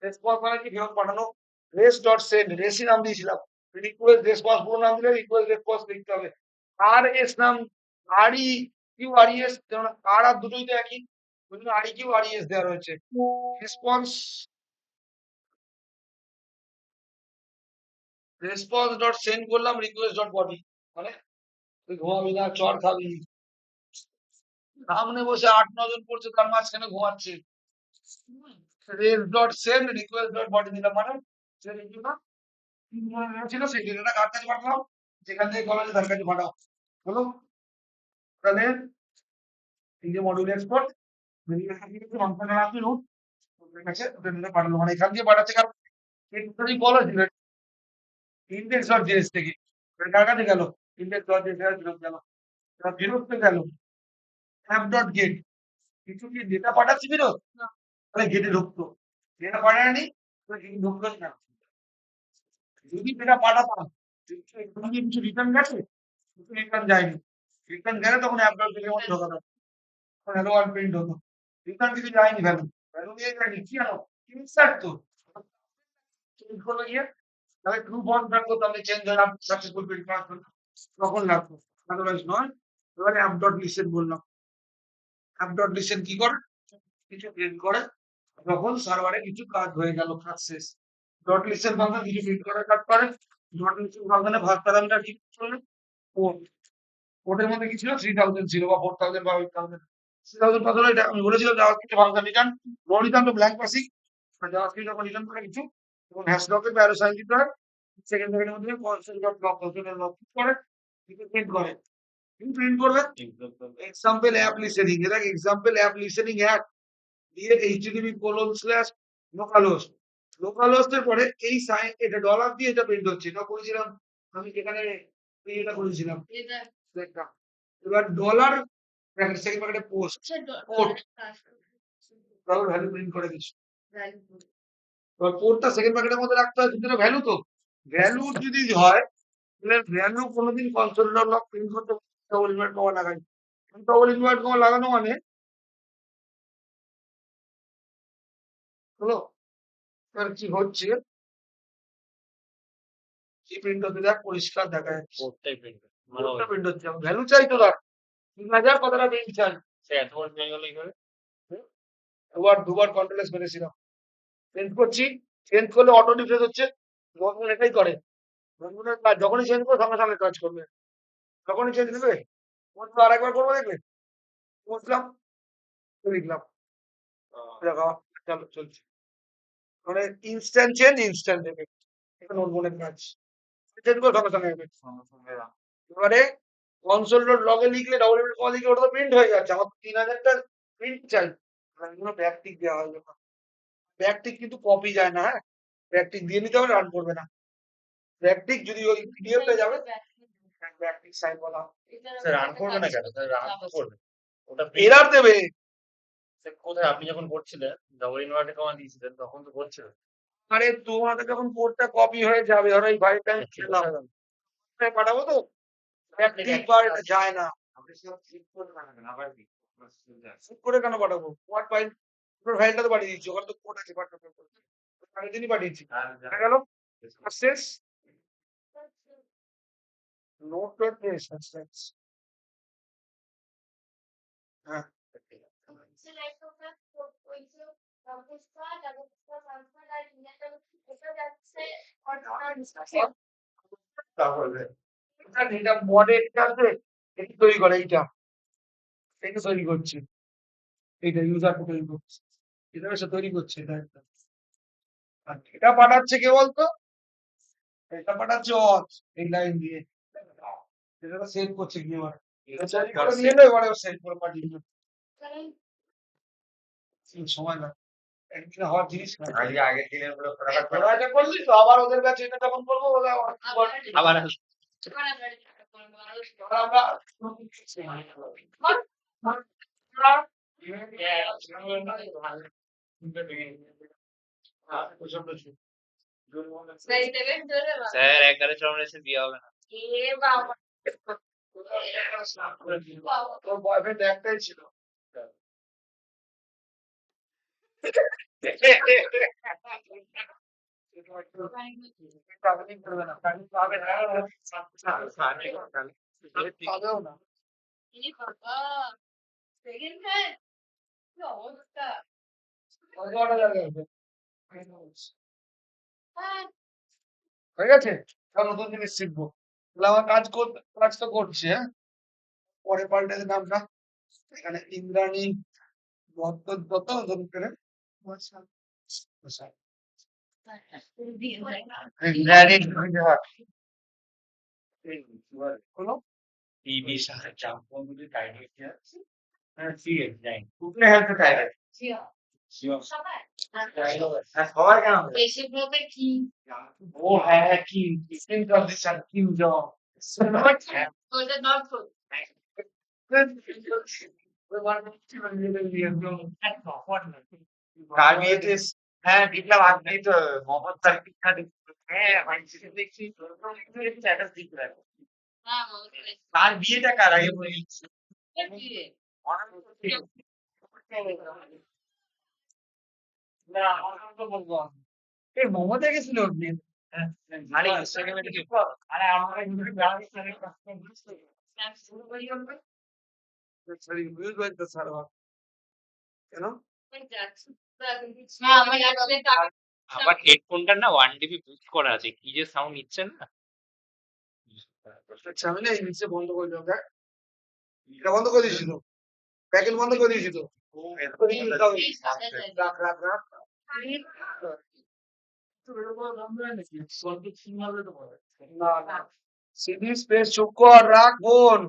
রেসপন্স মানে কি ফেরত পাঠানো। রেস ডট সেন্ড, রেসই নাম দিয়েছিলাম, রিকোয়েস্ট রেসপন্স পুরো নাম দিলে রিকোয়েস্ট রেসপন্স লিখতে হবে। আর এস নাম, আর E Q R E S, যেমন আর আর দুটোই তো একই, ওই জন্য আর E Q R E S দেওয়া রয়েছে। রেসপন্স, রেসপন্স ডট সেন্ড করলাম রিকোয়েস্ট ডট বডি, মানে তুই ঘুমাবি না চর খাবি, সামনে বসে 8-9 জন পড়ছে তার মাঝখানে ঘুমাচ্ছে, race dot send request dot body দিলাম, মানে সে লিখলো ছিল সেই ডেটাটা কার কাছে পাঠালাম, যেখান থেকে কলেজে তার কাছে পাঠাও হলো। তাহলে এই যে মডিউল এক্সপোর্ট রুট পাঠালো, মানে এখান দিয়ে পাঠাচ্ছে কারণ কলেজ ইন্ডেক্স ডট জেএস থেকে কার কাছে গেল, ইন্ডেক্স ডট জেএস ফেরত গেল, ফেরত গেল অ্যাপ ডট গেট, কিছু কি ডেটা পাঠাচ্ছি ফেরত, তাহলে গেটে ঢুকতো, ডেটা পাঠায়নি গেটে ঢুকলো না। যদি ডেটা পাঠাতাম কিছু রিটার্ন গেছে, কিছু রিটার্ন যায়নি, রিটার্ন গেলে তখন অ্যাপ ডট গেটের মধ্যে ঢোকানো, হ্যালো আর প্রিন্ট হতো, রিটার্ন কিছু যায়নি, ভ্যালু ভ্যালু দিয়ে যায়নি, কি আনো ইনসার্ট তো চেঞ্জ করলো গিয়ে, তাহলে ট্রু ফন্ট রাখবো, তাহলে চেঞ্জ হয় না সাকসেসফুল প্রিন্ট ট্রান্সফার তখন লাগতো, আদারওয়াইজ নয়। এবারে অ্যাপ ডট লিসেন বললাম, অ্যাপ ডট লিসেন কি করে, কিছু প্রিন্ট করে, যখন সার্ভারে কিছু কাজ হয়ে গেল কাজ শেষ। ডট লিসেন ফাংশন কিছু প্রিন্ট করার কাজ করে, ডট লিসেন ফাংশনে ভাগ প্যারামিটার কি করলে পোর্ট, পোর্টের মধ্যে কি ছিল 3000 ছিল বা 4000 বা 8000, 3000 পাসওয়ার্ড, এটা আমি বলেছিলাম JavaScript function return, no return তো ব্ল্যাঙ্ক পাসিং, জাভাস্ক্রিপ্ট যখন রিটার্ন করে কিছু তখন হ্যাশ ডকের বা অ্যারো সাইন দিতে হয়, সেকেন্ড সেকেন্ডের মধ্যে কনসোল ডট লক লক করে কিছু প্রিন্ট করে, কি প্রিন্ট করবে এক্সাম্পল অ্যাপ লিসেনিং, এটা এক্সাম্পল অ্যাপ লিসেনিং অ্যাপ দিয়ে http:// লোকালহোস্ট, লোকালহোস্টের পরে এই সাইন এটা ডলার দিয়ে এটা প্রিন্ট হচ্ছে, এটা করেছিলাম আমি যেখানে এটা করেছিলাম এটা দেখলাম। এবার ডলার সেকেন্ড প্যাকেটে post port, dollar value print করে দিচ্ছি। এবার পোর্টটা সেকেন্ড প্যাকেটের মধ্যে রাখতে হয়, কিন্তু ভ্যালু তো ভ্যালু যদি হয় তাহলে ভ্যালু কোনোদিন কনসোল ডট লক প্রিন্ট করতে ডবল ইনভার্ট কমা লাগাই, ডবল ইনভার্ট কমা লাগানো মানে হলো। এবার কি হচ্ছে কি প্রিন্ট হতে দেখ পরিষ্কার দেখা যাচ্ছে, কোডটাই প্রিন্ট মানে কোডটা প্রিন্ট হচ্ছে, ভ্যালু চাই তো তার 3000 কতটা প্রিন্ট চাই, সে এত বড় হয়ে গেল এইভাবে। দুবার দুবার কন্ট্রোল এস মেরেছিলাম, চেঞ্জ করছি, চেঞ্জ করলে অটো রিফ্রেশ হচ্ছে, নর্মাল এটাই করে, বন্ধুদের কাজ যখনই চেঞ্জ করবো সঙ্গে সঙ্গে কাজ করবে। যখনই চেঞ্জ নেবে বন্ধু আরেকবার করবো দেখবে বুঝলাম লিখলাম দেখো চলো চলছে মানে ইনস্ট্যান্ট চেঞ্জ ইনস্ট্যান্ট দেবে এটা নোটবুকের কাজ চেঞ্জ করে সঙ্গে সঙ্গে হবে। এবারে কনসোল ডট লগে লিখলে ডব্লিউ কল লিখলে ওটা তো প্রিন্ট হয়ে যাচ্ছে আমার 3000টা প্রিন্ট চাই এগুলো ব্যাকটিক দেওয়া হয় ব্যাকটিক কিন্তু কপি যায় না হ্যাঁ ব্যাকটিক দিয়ে নিতে হবে রান করবে না ব্যাকটিক যদি ওই পিডিএফটা যাবে ব্যাকটিক সাইন বলা স্যার রান করবে না কেন? স্যার রান তো করবে। ওটা এরার দেবে কোথায় আপনি যখন করছিলেন ডবল ইনভার্টার কমা দিয়েছিলেন তখন তো করছিল। আরে তোমাদের যখন কোডটা কপি হয়ে যাবে ধরো এই ফাইলটা আমি ছিলাম পাঠাবো তো ব্যাকটিক বার এটা যায় না সেভ করে কেন পাঠাবো হোয়াট ফাইল পুরো ফাইলটা তো পাঠিয়ে দিচ্ছি ওখানে তো কোড আছে পাঠাবো আগের দিনই পাঠিয়েছি দেখা গেল আর শেষ নোট ডট পেজ হ্যাঁ তাহলে এটা মডেলটা আছে এটা তৈরি করে এইটা এটা তৈরি করছে এইটা ইউজার তৈরি করছে এটা সে তৈরি করছে এটা একটা আর এটা পাঠাচ্ছে কে বলতো এটা পাঠাচ্ছে অথ এই লাইন দিয়ে এটা সেভ করছে কি এবার এটা তৈরি করে নিয়ে এলো এবারে সেভ করে পাঠিয়ে দিল সময় না একদিনে হওয়ার জিনিস না আজকে আগের দিনের গুলো ফটাফট ওরা এটা করলি তো আবার ওদের কাছে এটা তখন করবো ওরা আবার আমরা প্রচন্ড স্যার এক গাড়ি চালানো এসে দিয়ে হবে না। তোর বয়ফ্রেন্ড একটাই ছিল ট্রাভেলিং করবে না পাবে পাবেও না কটা জায়গায় হবে? হয়ে গেছে সব নতুন জিনিস শিখবো তাহলে আমার কাজ তো করছে হ্যাঁ পরে পাল্টাতে নামটা এখানে ইন্দ্রাণী দত্ত নতুন করে হলো টিভি সাথে চাপ বন্ধুদের টাইটেল কি আছে? হ্যাঁ ঠিক আছে যাই উপরে হেল্প চাই সবার কেন ও হ্যাঁ হ্যাঁ কি স্কিন ট্রানজিশন কিম জং কার বিয়েতে হ্যাঁ দেখলাম আপনি তো মোহাম্মদ স্যার শিক্ষা দিচ্ছেন হ্যাঁ দেখছি স্ট্যাটাস দিতে রাখো কার বিয়েটা কার আগে বলে দিচ্ছি না আমার তো বলবো এই মমতা গেছিল বিয়ে আরে ইনস্টাগ্রামে দেখি আরে আমরা কিন্তু গ্রামে স্যার কাজ করছি সরি মিউজ বাজতে সারা কেন আবার হেডফোনটা না 1 dB বুস্ট করা আছে কি যে সাউন্ড নিচ্ছে না। আচ্ছা আমি না এই নিচে বন্ধ করে দিলাম দেখ এটা বন্ধ করে দিয়েছি তো প্যাকেট বন্ধ করে দিয়েছি তো রাখ রাখ রাখ না না সিডি স্পেস চুপ কর রাখ ফোন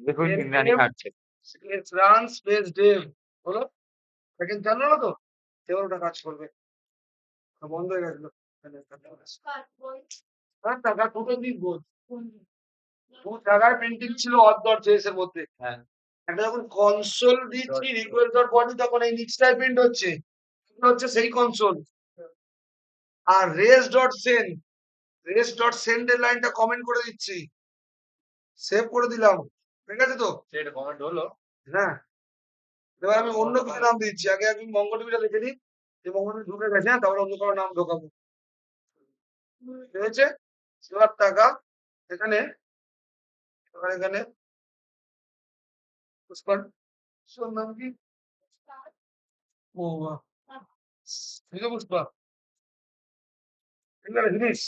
দেখুন এর ইন্দ্রাণী এর- হাঁটছে স্পেস রান স্পেস ডেভ হলো প্যাকেট জানো না তো এবার ওটা কাজ করবে বন্ধ হয়ে গেছিল হ্যাঁ টাকা দুটো দিন বোধ দু জায়গায় পেন্টিং ছিল অর্ধ এর মধ্যে হ্যাঁ একটা যখন কনসোল দিচ্ছি রিকোয়েস্ট ডট বডি তখন এই নিচটায় প্রিন্ট হচ্ছে এটা হচ্ছে সেই কনসোল আর রেস ডট সেন্ড এর লাইনটা কমেন্ট করে দিচ্ছি সেভ করে দিলাম ঠিক আছে তো সেটা কমেন্ট হলো হ্যাঁ এবার আমি অন্য কিছু নাম দিচ্ছি আগে আমি মঙ্গলটিভিটা লিখে দিই যে মঙ্গলটিভি ঢুকে গেছে হ্যাঁ তারপরে অন্য কারো নাম ঢোকাবো ঠিক আছে এবার টাকা এখানে এবার এখানে পুষ্পার নাম কি ও ঠিক আছে পুষ্পা ঠিক আছে জিনিস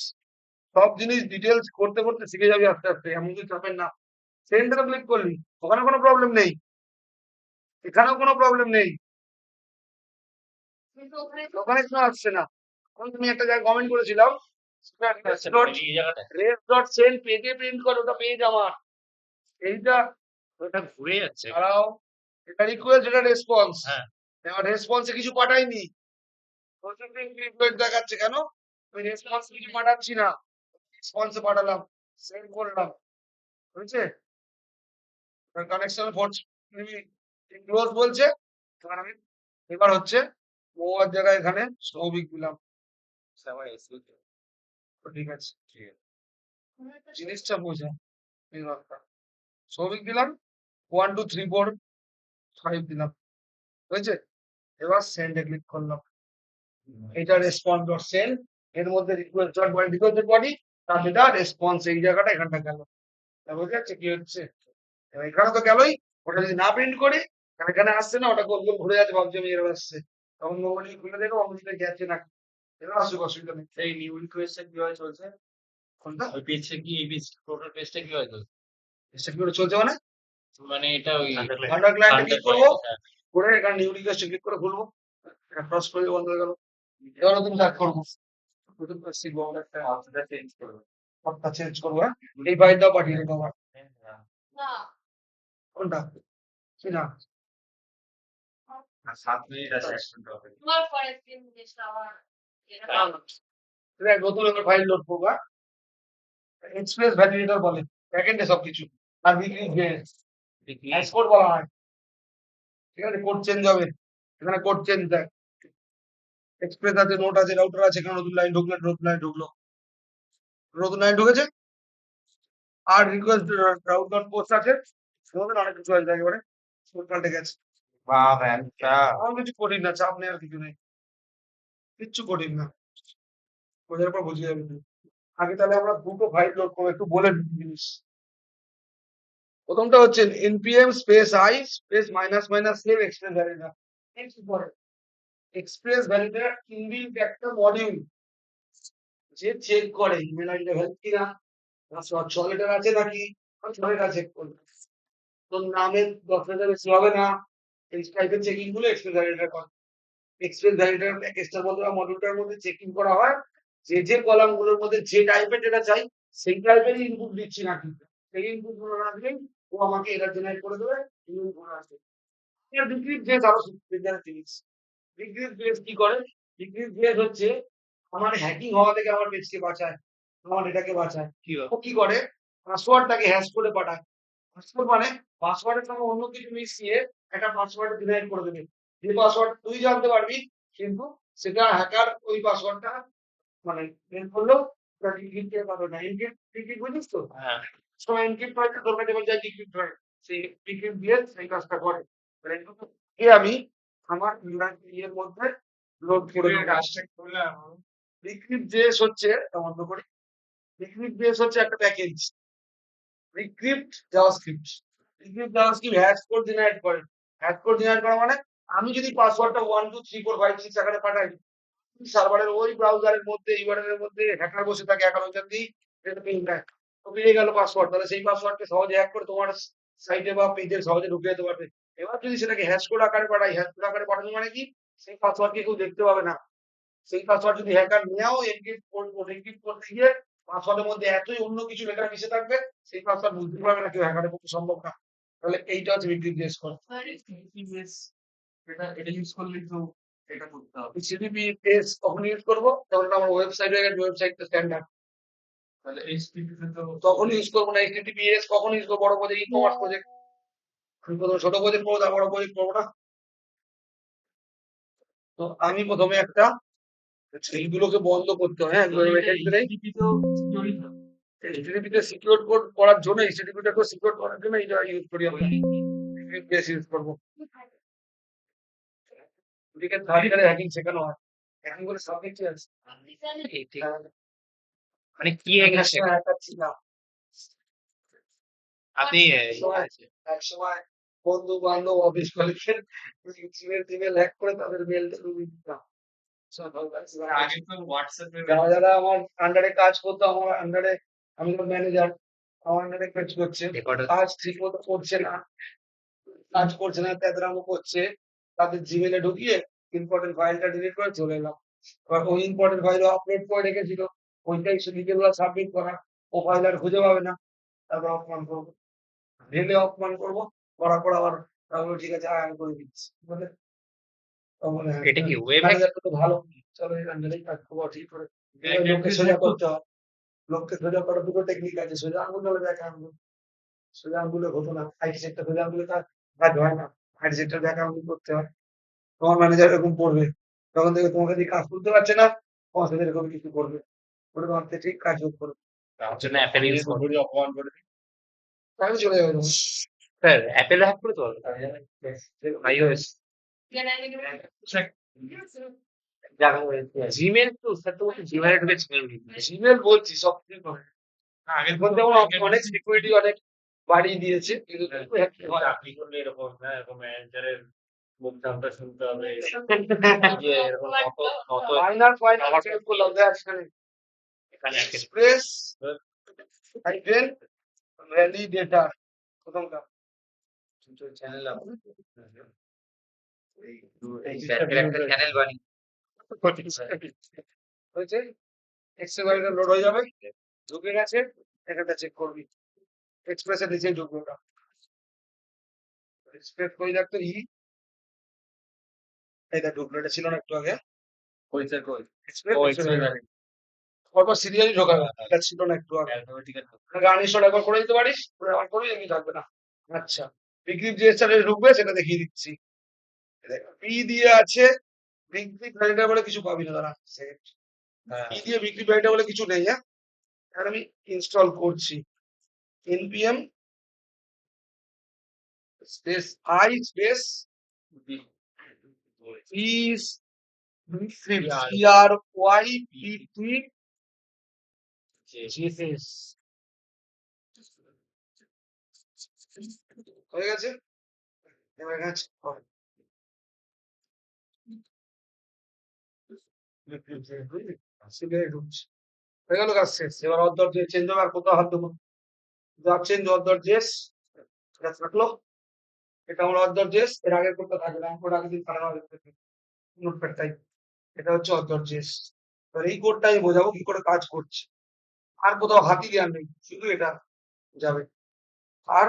সব জিনিস ডিটেলস করতে করতে শিখে যাবি আস্তে আস্তে, এমন কিছু চাপের না। সেন্টারে ক্লিক করলি, ওখানে কোনো প্রবলেম নেই, এখানেও কোনো প্রবলেম নেই, কিন্তু ওখানে ওখানে কোনো আসছে না। এখন তুমি একটা জায়গায় কমেন্ট করেছিলাম, এই জায়গাটা রেস ডট সেন্ড পেজে প্রিন্ট করো, ওটা পেজ আমার। এইটা ওটা ঘুরে যাচ্ছে। দাঁড়াও, এটা রিকোয়েস্ট, এটা রেসপন্স। হ্যাঁ। এবার রেসপন্সে কিছু পাঠাইনি, প্রসেসিং রিকোয়েস্ট দেখাচ্ছে কেন? আমি রেসপন্স কিছু পাঠাচ্ছি না, রেসপন্সে পাঠালাম, সেন্ড করলাম, বুঝছে? কানেকশন ফোর্স ক্লোজ বলছে, এবার আমি এবার হচ্ছে মৌয়ার জায়গায় এখানে সৌভিক দিলাম, তো ঠিক আছে, জিনিসটা বোঝা এই দরকার। সৌভিক দিলাম, 1 2 3 4 5 দিলাম, হয়েছে? এবার সেন্ডে ক্লিক করলাম, এটা রেসপন্স ডট সেন্ড, এর মধ্যে request dot body, request body, তার যেটা রেসপন্স এই জায়গাটা এখানটা গেল, বুঝে যাচ্ছে কি হচ্ছে? এবার এখানে তো গেলই, ওটা যদি না প্রিন্ট করি তাহলে এখানে আসছে না, ওটা গোল গোল ঘুরে যাচ্ছে, ভাবছি আমি এরকম আসছে, তখন মোবাইল খুলে দেখো অবশ্যই গেছে না, এবার আসুক, অসুবিধা নেই। এই নিউ রিকোয়েস্টটা কিভাবে চলছে? কোনটা ওই পেজটা কি এই পেজ টোটাল পেজটা কিভাবে চলছে? এটা কি করে চলছে মানে? মানে এটা ওই আন্ডার ক্লায়েন্টে ক্লিক করবো, হ্যাঁ। করে এখানে নিউ রিকোয়েস্টে ক্লিক করে খুলবো, এটা ক্রস করে বন্ধ হয়ে গেল। এবার নতুন কাজ করবো, নতুন কাজ শিখবো, আমরা একটা সেটা চেঞ্জ করবে। সবটা চেঞ্জ করবো, হ্যাঁ? এই ফাইলটাও পাঠিয়ে দেবো আমার, না কোনটা কি না? আর 7 মিনিট আছে অ্যাকশনটা হবে। তোমার পরে দিন জিনিসটা আমার এটা না, না। দেখ, নতুন একটা ফাইল লোড করবো, এক্সপ্রেস ভ্যালিডেটর বলে, ব্যাকএন্ডে সবকিছু, আর বিক্রি কোড বলা হয়, ঠিক আছে? কোড চেঞ্জ হবে, এখানে কোড চেঞ্জ দেখ, এক্সপ্রেস আছে, নোট আছে, রাউটার আছে, এখানে নতুন লাইন ঢুকলো, নতুন লাইন ঢুকলো, নতুন লাইন ঢুকেছে, আর রিকোয়েস্ট রাউট ডট পোস্ট আছে, তোমাদের অনেক কিছু আছে একেবারে, কোড পাল্টে গেছে। বাহ ভ্যানটা আমার কিছু কঠিন না, চাপ নেই, আর কিছু নেই, কিচ্ছু কঠিন না, বোঝার পর বুঝে যাবে তুমি। আগে তাহলে আমরা দুটো ফাইল লোড করবো, একটু বলে দিই জিনিস। প্রথমটা হচ্ছে npm space i space minus minus save express validator, express validator inbuilt একটা মডিউল, যে চেক করে ইমেল আইডিটা ভ্যালিড কিনা, পাসওয়ার্ড 6 লেটার আছে নাকি, 6 লেটার চেক করবে, তোর নামের 10 লেটার বেশি হবে না, এই টাইপের চেকিং গুলো এক্সপ্রেস ভ্যালিডেটর করে। এক্সপ্রেস ভ্যালিডেটর প্যাকেজটার মধ্যে বা মডিউলটার মধ্যে চেকিং করা হয়, যে কলাম গুলোর মধ্যে যে টাইপের ডেটা চাই সেই টাইপের ইনপুট দিচ্ছি নাকি, সেই ইনপুট গুলো না দিলেই ও আমাকে এরর জেনারেট করে দেবে, ইনপুট গুলো আসবে। এর ডিক্রিজ বেস আরো বিজ্ঞানের জিনিস। ডিক্রিজ বেস কি করে? ডিক্রিজ বেস হচ্ছে আমার হ্যাকিং হওয়া থেকে আমার পেজকে বাঁচায়, আমার ডেটাকে বাঁচায়। ও কি করে? পাসওয়ার্ডটাকে হ্যাশ করে পাঠায়। পাসওয়ার্ড মানে পাসওয়ার্ডের সঙ্গে অন্য কিছু মিশিয়ে একটা পাসওয়ার্ড জেনারেট করে দেবে, যে পাসওয়ার্ড তুই জানতে পারবি, কিন্তু সেটা হ্যাকার ওই পাসওয়ার্ডটা মানে বের করলেও ওটা ডিক্রিপ্ট করে পাবে না। ডিক্রিপ্ট বুঝিস তো? হ্যাঁ। সময় এনক্রিপ্ট হয়, তোর কাছে বলে যায় ডিক্রিপ্ট হয়, সেই ডিক্রিপ্ট দিয়ে সেই কাজটা করে। মানে এ আমি আমার ইয়ের মধ্যে লোড করে করে দেবো। কাজটা করলাম। ডিক্রিপ্ট জেএস হচ্ছে, এটা বন্ধ করি, ডিক্রিপ্ট জেএস হচ্ছে একটা package, decrypt JavaScript, decrypt JavaScript hash code generate করে। হ্যাশ কোড জেনারেট করা মানে আমি যদি পাসওয়ার্ডটা 1 2 3 4 5 6 আকারে পাঠাই, সার্ভারের ওই ব্রাউজারের মধ্যে ইউআরএল এর মধ্যে হ্যাকার বসে থাকে, হ্যাকার ওইখান দিয়ে এটা পিন দেয়, তো পেয়ে গেল পাসওয়ার্ড, তাহলে সেই পাসওয়ার্ডকে সহজে হ্যাক করে তোমার সাইটে বা পেজে সহজে ঢুকে যেতে পারবে। এবার যদি সেটাকে হ্যাশ কোড আকারে পাঠাই, হ্যাশ কোড আকারে পাঠানো মানে কি, সেই পাসওয়ার্ডকে কেউ দেখতে পাবে না। সেই পাসওয়ার্ড যদি হ্যাকার নেও এনক্রিপ্ট করবো, এনক্রিপ্ট করতে গিয়ে পাসওয়ার্ডের মধ্যে এতই অন্য কিছু লেখা মিশে থাকবে, সেই পাসওয়ার্ড বুঝতে পারবে না কেউ, হ্যাকারের পক্ষে সম্ভব না। তাহলে এইটা হচ্ছে বিক্রিপ জেএস করা। এটা ইউজ করলে তো এটা করতে হবে। সিডিপি পেজ তখন ইউজ করবো যখন আমার ওয়েবসাইট হয়ে গেছে, ওয়েবসাইটটা স্ট্যান্ডার্ড, তাহলে এইচটিটিপি তে তো তখন ইউজ করবো না। HTTPS কখন ইউজ করবো? বড় প্রজেক্ট, ই কমার্স প্রজেক্ট। আমি প্রথমে ছোট প্রজেক্ট করবো, তারপর বড় প্রজেক্ট করবো না। তো আমি প্রথমে একটা এইগুলোকে বন্ধ করতে হয়, হ্যাঁ, এইচটিটিপি তো সিকিউরিটি হবে। HTTP তে সিকিউর কোড করার জন্য, HTTP টাকে সিকিউর করার জন্য এটা ইউজ করি আমরা, বেশ ইউজ করবো। এদিকে থার্ড হ্যাকিং শেখানো হয়, হ্যাকিং করে সাবজেক্ট আছে। মানে কি এগেছে হ্যাকার ছিলাম আপনি একসময়, বন্ধু বান্ধব অফিস কলিগের ইমেল হ্যাক করে তাদের মেলটা ডুবিয়ে দিতাম। আগে তো হোয়াটসঅ্যাপে যারা যারা আমার আন্ডারে কাজ করতো, আমার আন্ডারে, আমি তো ম্যানেজার, আমার আন্ডারে কাজ করছে, রেকর্ডার কাজ ঠিক মতো করছে না, তেতরামো করছে, তাদের জিমেলে ঢুকিয়ে ইম্পর্টেন্ট ফাইলটা ডিলিট করে চলে এলাম। এবার ওই ইম্পর্টেন্ট ফাইল আপলোড করে রেখেছিল, ওইটাই বিকেলবেলা সাবমিট করা, ও ফাইল আর খুঁজে পাবে না, তারপর অপমান করবো, ঢেলে অপমান করবো, করার পর আবার তারপর ঠিক আছে আমি করে দিচ্ছি বলে, তখন এটা কি ওয়েব ম্যানেজারটা তো ভালো, চলো এই আন্ডারেই কাজ করবো ঠিক করে। এবার লোককে সোজা করতে হয়, লোককে সোজা করার দুটো টেকনিক আছে, সোজা আঙুল হলে ব্যাক আঙুল, সোজা আঙুলে হতো না, আইটি সেক্টর সোজা আঙুলে কাজ হয় না, আইটি সেক্টর ব্যাক আঙুল করতে হয়। তোমার ম্যানেজার এরকম করবে, তখন থেকে তোমাকে দিয়ে কাজ করতে পারছে না, তোমার সাথে এরকম কিছু করবে, ওটা তোমার থেকে ঠিক কাজ করবে, তার জন্য অ্যাপেল ইউজ করি। অপমান করে তাহলে চলে যাবে তোমার। স্যার অ্যাপেল হ্যাক করে তো iOS জিমেল তো স্যার তো জিমেলে ঢুকে জিমেল জিমেল বলছি সব থেকে করে। আগের এখন যেমন অনেক সিকিউরিটি অনেক বাড়িয়ে দিয়েছে, কিন্তু তবু hack হয়। চাকরি করলে এরকম না, এরকম ম্যানেজারের মুখ ঝামটা শুনতে হবে। ইয়ে এরকম কত ফাইনাল চেক করলাম, দেখ এখানে এখানে আছে এক্সপ্রেস হাইড্রেন ভ্যালি ডেটা প্রথমটা চ্যানেল এই ব্যাটের একটা চ্যানেল বানি হয়েছে, এক্সেল ফাইলটা লোড হয়ে যাবে, ঢুকে গেছে, এখানটা চেক করবি, এক্সপ্রেসের নিচে ঢুকবে ওটা, এক্সপ্রেস কই রাখতো এটা ঢুকলো, এটা ছিল না একটু আগে, কইছে কই এক্সপ্রেস ও এক্সপ্রেস পরপর সিরিয়ালি ঢোকাবে, এটা ছিল না একটু আগে, অ্যালফাবেটিক্যাল গার্নিশন একবার করে দিতে পারিস, করে আবার করবি, এমনি থাকবে না। আচ্ছা, বিক্রি যে স্টারে ঢুকবে সেটা দেখিয়ে দিচ্ছি, পি দিয়ে আছে, বিক্রি ভ্যালিডার বলে কিছু পাবি না, দাঁড়া পি দিয়ে বিক্রি ভ্যালিডার বলে কিছু নেই, হ্যাঁ আর আমি ইনস্টল করছি npm স্পেস আই স্পেস ইস হয়ে গেছে, এবার গেছে হয়ে গেল কাজ শেষ, এবার অর্ডার দিয়ে চেঞ্জ হবে, আর কোথাও হাত দেবো, যা চেঞ্জ অর্ডার জেস, এটা থাকলো, এটা আমার অর্ডার জেস, এর আগের কোডটা থাকবে না, কোড আগের দিন পাঠানো হবে নোটপ্যাড টাইপ, এটা হচ্ছে অর্ডার জেস। এবার এই কোডটা আমি বোঝাবো কি করে কাজ করছে, আর কোথাও হাতি দেওয়ার নেই, শুধু এটা যাবে, আর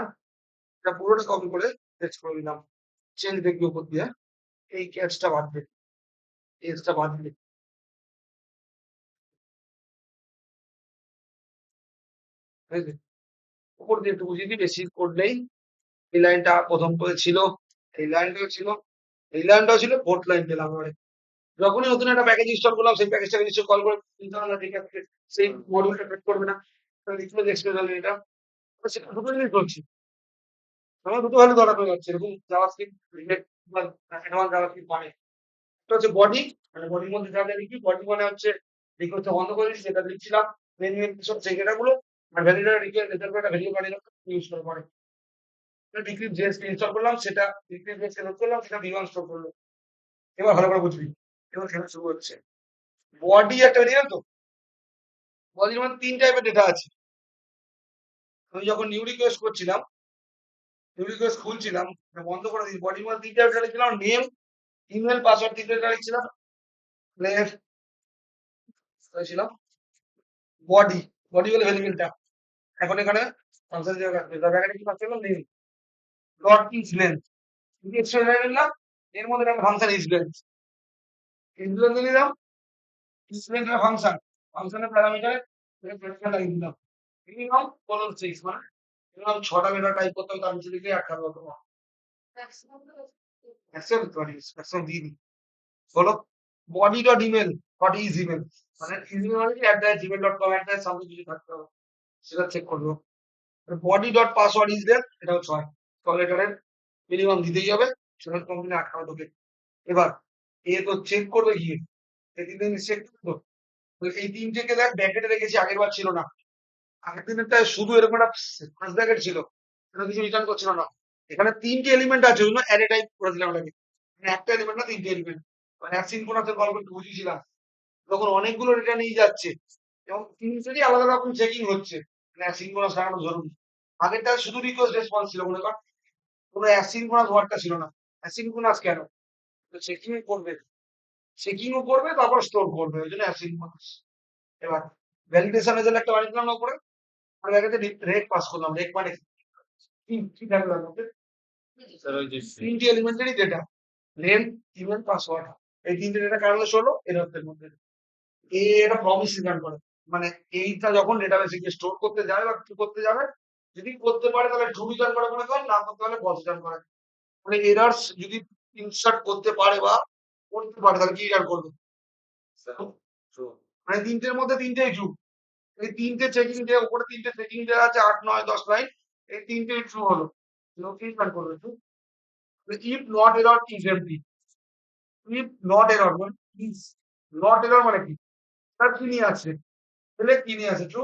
এটা পুরোটা কপি করে পেস্ট করে দিলাম, চেঞ্জ দেখবি উপর দিয়ে, এই ক্যাচটা বাদবে, এজটা বাদবে, বুঝলি? উপর দিয়ে একটু বুঝিয়ে দিই, বেশি কোড নেই, এই লাইনটা প্রথম করে ছিল, এই লাইনটাও ছিল, এই লাইনটাও ছিল, ফোর্থ লাইন পেলাম এবারে। যখনই নতুন একটা প্যাকেজ ইনস্টল করলাম, সেই প্যাকেজটাকে নিশ্চয়ই কল করে সেই মডিউলটা ট্রেক করবে না, রিপ্লেস এক্সপ্রেস এটা সেটা দুটো জিনিস করছি, আমার দুটো ভ্যালু ধরা হয়ে যাচ্ছে, এরকম জাভাস্ক্রিপ্ট অ্যাডভান্স জাভাস্ক্রিপ্ট মানে একটা হচ্ছে বডি, মানে বডির মধ্যে যা যা লিখি, বডি মানে হচ্ছে রিকোয়েস্ট বন্ধ করে দিচ্ছি, যেটা লিখছিলাম মেন মেন সব সেই ডেটাগুলো, আর ভ্যালিডেটার রেজাল্ট করে একটা ভ্যালু বানিয়ে ইউজ করে পরে ডিক্রিপ জেএস ইনস্টল করলাম, সেটা ডিক্রিপ জেএস লোড করলাম, সেটা v1 স্টোর করলো। এবার ভালো করে বুঝবি, এবার খেলা শুরু হচ্ছে। বডি একটা ভেরিয়েবল তো, বডির মধ্যে তিন টাইপের ডেটা আছে, আমি যখন নিউ রিকোয়েস্ট করছিলাম, নিউ রিকোয়েস্ট খুলছিলাম, বন্ধ করে দিই, বডির মধ্যে তিন টাইপের লিখছিলাম, নেম, ইমেল, পাসওয়ার্ড, তিনটে লিখছিলাম, ছিলাম বডি, বডি বলে ভেরিয়েবলটা, এখন এখানে ফাংশন দিয়ে রাখবে, তার ব্যাকেন্ডে কি পাচ্ছি নেম ডট ইজ লেন্থ, যদি এক্সট্রা নিলাম, এর মধ্যে একটা function is length, is length নিলাম, ইজ লেন্থ এর ফাংশন, ফাংশনের প্যারামিটার এটা প্যারামিটার লাগিয়ে দিলাম, মিনিমাম কোলন 6, মানে মিনিমাম 6টা ডেটা টাইপ করতে হবে, তার নিচে লিখে একটা হবে তোমার অ্যাকসেপ্ট বডি, অ্যাকসেপ্ট দিই হলো body dot email, dot is email, মানে ইমেল মানে কি @gmail.com একটা সামথিং কিছু থাকতে হবে, সেটা চেক করবো। Body dot password is length, এটাও 6 লেটারের মিনিমাম দিতেই হবে, সেটা কমপ্লিট 18 ঢোকে। এবার এ তো চেক করবে গিয়ে, এই তিনটে জিনিস চেক করতো, এই তিনটেকে দেখ ব্র্যাকেটে রেখেছি, আগের বার ছিল না, আগের দিনেরটা শুধু এরকম একটা ফার্স্ট ব্র্যাকেট ছিল, এটা কিছু রিটার্ন করছিল না, এখানে তিনটে এলিমেন্ট আছে, ওই জন্য অ্যারে টাইপ করে দিলাম এটাকে, মানে একটা এলিমেন্ট না তিনটে এলিমেন্ট, অ্যাসিনক্রোনাসের গল্প একটু বুঝিয়েছিলাম। তখন অনেকগুলো ডেটা নিয়ে যাচ্ছে এবং তিনটেরই আলাদা রকম চেকিং হচ্ছে। অ্যাসিনক্রোনাস লাগানো জরুরি। আগেরটা শুধু রিকোয়েস্ট রেসপন্স ছিল মনে কর। কোনো অ্যাসিনক্রোনাস ওয়ার্ডটা ছিল না। অ্যাসিনক্রোনাস কেন? চেকিং করবে। চেকিংও করবে তারপর স্টোর করবে। ওই জন্য অ্যাসিনক্রোনাস। এবার ভ্যালিডেশনের জন্য একটা বানিয়েছিলাম না উপরে। আমি আগে রেক পাস করলাম। রেক মানে কি থাকবে তার মধ্যে? স্যার ওই যে তিনটি elementary data. Name, email, password. এই তিনটে ডেটা কারণে হলো এর অর্থের মধ্যে। এটা প্রমিস রিটার্ন করে। মানে এইটা যখন ডেটাবেসে গিয়ে স্টোর করতে যাবে বা কিছু করতে যাবে, যদি করতে পারে তাহলে ট্রু রিটার্ন করে মনে কর, না করতে পারলে ফলস রিটার্ন করে। মানে এরার্স যদি ইনসার্ট করতে পারে বা করতে পারে তাহলে কি রিটার্ন করবে? মানে তিনটের মধ্যে তিনটেই ট্রু। এই তিনটে চেকিং দেওয়া উপরে তিনটে চেকিং দেওয়া আছে 8, 9, 10 লাইন। এই তিনটেই ট্রু হলো। কি রিটার্ন করবে true? If not error is empty. If not error মানে ইজ নট এরর মানে কি? তার কি নিয়ে আছে? তাহলে কি নিয়ে আছে ট্রু?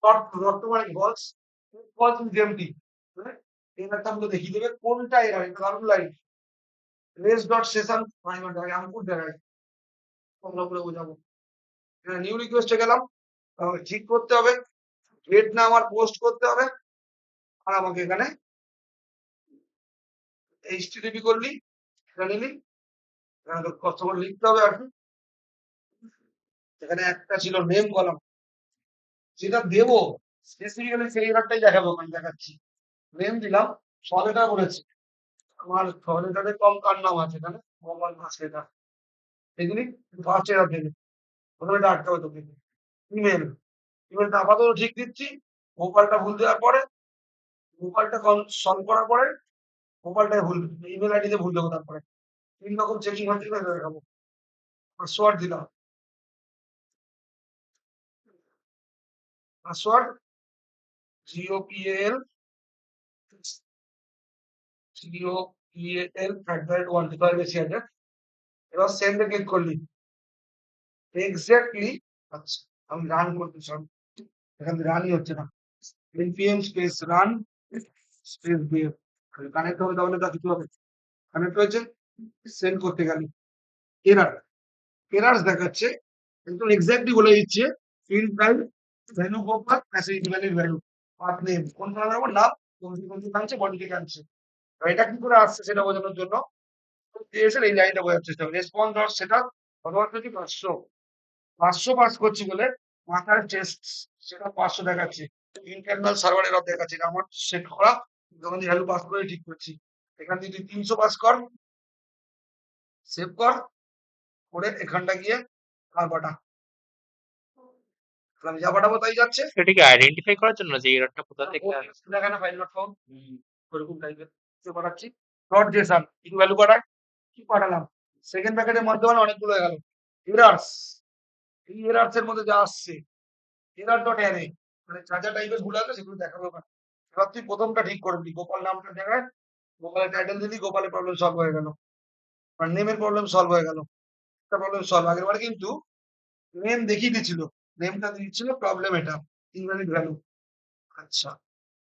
নট টু মানে ফলস। False is empty. এই ব্যাপারটা দেখিয়ে দেবে কোনটা এরর। এটা দারুণ line. Res dot session primer দেখায় আউটপুট দেখায়। তোমরা করে বোঝাবো। নিউ রিকোয়েস্টে গেলাম। ঠিক করতে হবে। গেট না আমার পোস্ট করতে হবে। আর আমাকে এখানে এইচটিটিপি করলি, এটা নিলি, এখানে তো কষ্ট করে লিখতে হবে আর কি। এখানে একটা ছিল নেম কলাম, যেটা দেবো স্পেসিফিক্যালি সেই এররটাই দেখাবো, ওখানে দেখাচ্ছি। নেম দিলাম, সলেটা বলেছে আমার সলেটাতে কম কার নাম আছে এখানে, মোবাইল মাস এটা এগুলি ফার্স্ট এরর দেবে, প্রথমে এটা আটকে হবে তোকে। ইমেল, ইমেলটা আপাতত ঠিক দিচ্ছি। ভোপালটা ভুল দেওয়ার পরে, ভোপালটা সলভ করার পরে ভোপালটাই ভুল, ইমেল আইডিতে ভুল দেবো। তারপরে 3 রকম চেকিং হচ্ছে না, দেখাবো। পাসওয়ার্ড দিলাম, পাসওয়ার্ড GOPAL @1 বেশি আছে। এবার সেন্ড এ ক্লিক করলি, এক্স্যাক্টলি। আচ্ছা আমি রান করতে চাই, এখানে রানই হচ্ছে না। npm স্পেস রান স্পেস দেব, কানেক্ট হবে তাহলে তা কিছু হবে। কানেক্ট হয়েছে, সেন্ড করতে গেলি এরার, এরার্স দেখাচ্ছে। একদম এক্স্যাক্টলি বলে দিচ্ছে field type value Gopal message invalid value path name কোন ধরনের নাম কোন আনছে বডি থেকে আনছে। এটা কি করে আসছে সেটা বোঝানোর জন্য দিয়েছেন এই লাইনটা বোঝার চেষ্টা করি। রেসপন্স ডট সেটা অথবা যদি 500 পাস করছি বলে মাথার টেস্ট সেটা 500 দেখাচ্ছে। ইন্টারনাল সার্ভার এরর দেখাচ্ছে, এটা আমার সেট করা। যখন ভ্যালু পাস করে ঠিক করছি, এখান থেকে তুই 300 পাস কর, সেভ কর, করে এখানটা গিয়ে আর পাঠা। আমি যা পাঠাবো তাই যাচ্ছে। সেটাকে আইডেন্টিফাই করার জন্য যে এররটা কোথা থেকে আসছে। দেখে না ফাইল ডট কম ওরকম টাইপের সে পাঠাচ্ছি। ডট জেসন কি ভ্যালু পাঠায়, কি পাঠালাম। সেকেন্ড প্যাকেটের মাধ্যমে অনেকগুলো হয়ে গেল। এরার্স, এই এরার্স এর মধ্যে যা আসছে এরার ডট অ্যারে, মানে যা যা টাইপের ভুল আছে সেগুলো দেখাবো ওখানে। এবার তুই প্রথমটা ঠিক করে দিলি, গোপাল নামটা দেখায়, গোপালের টাইটেল দিলি, গোপালের প্রবলেম সলভ হয়ে গেল। আর নেমের প্রবলেম সলভ হয়ে গেল। একটা প্রবলেম সলভ। আগের বারে কিন্তু নেম দেখিয়ে দিচ্ছিল, নেমটা দিচ্ছিল প্রবলেম এটা ইনভ্যালিড ভ্যালু। আচ্ছা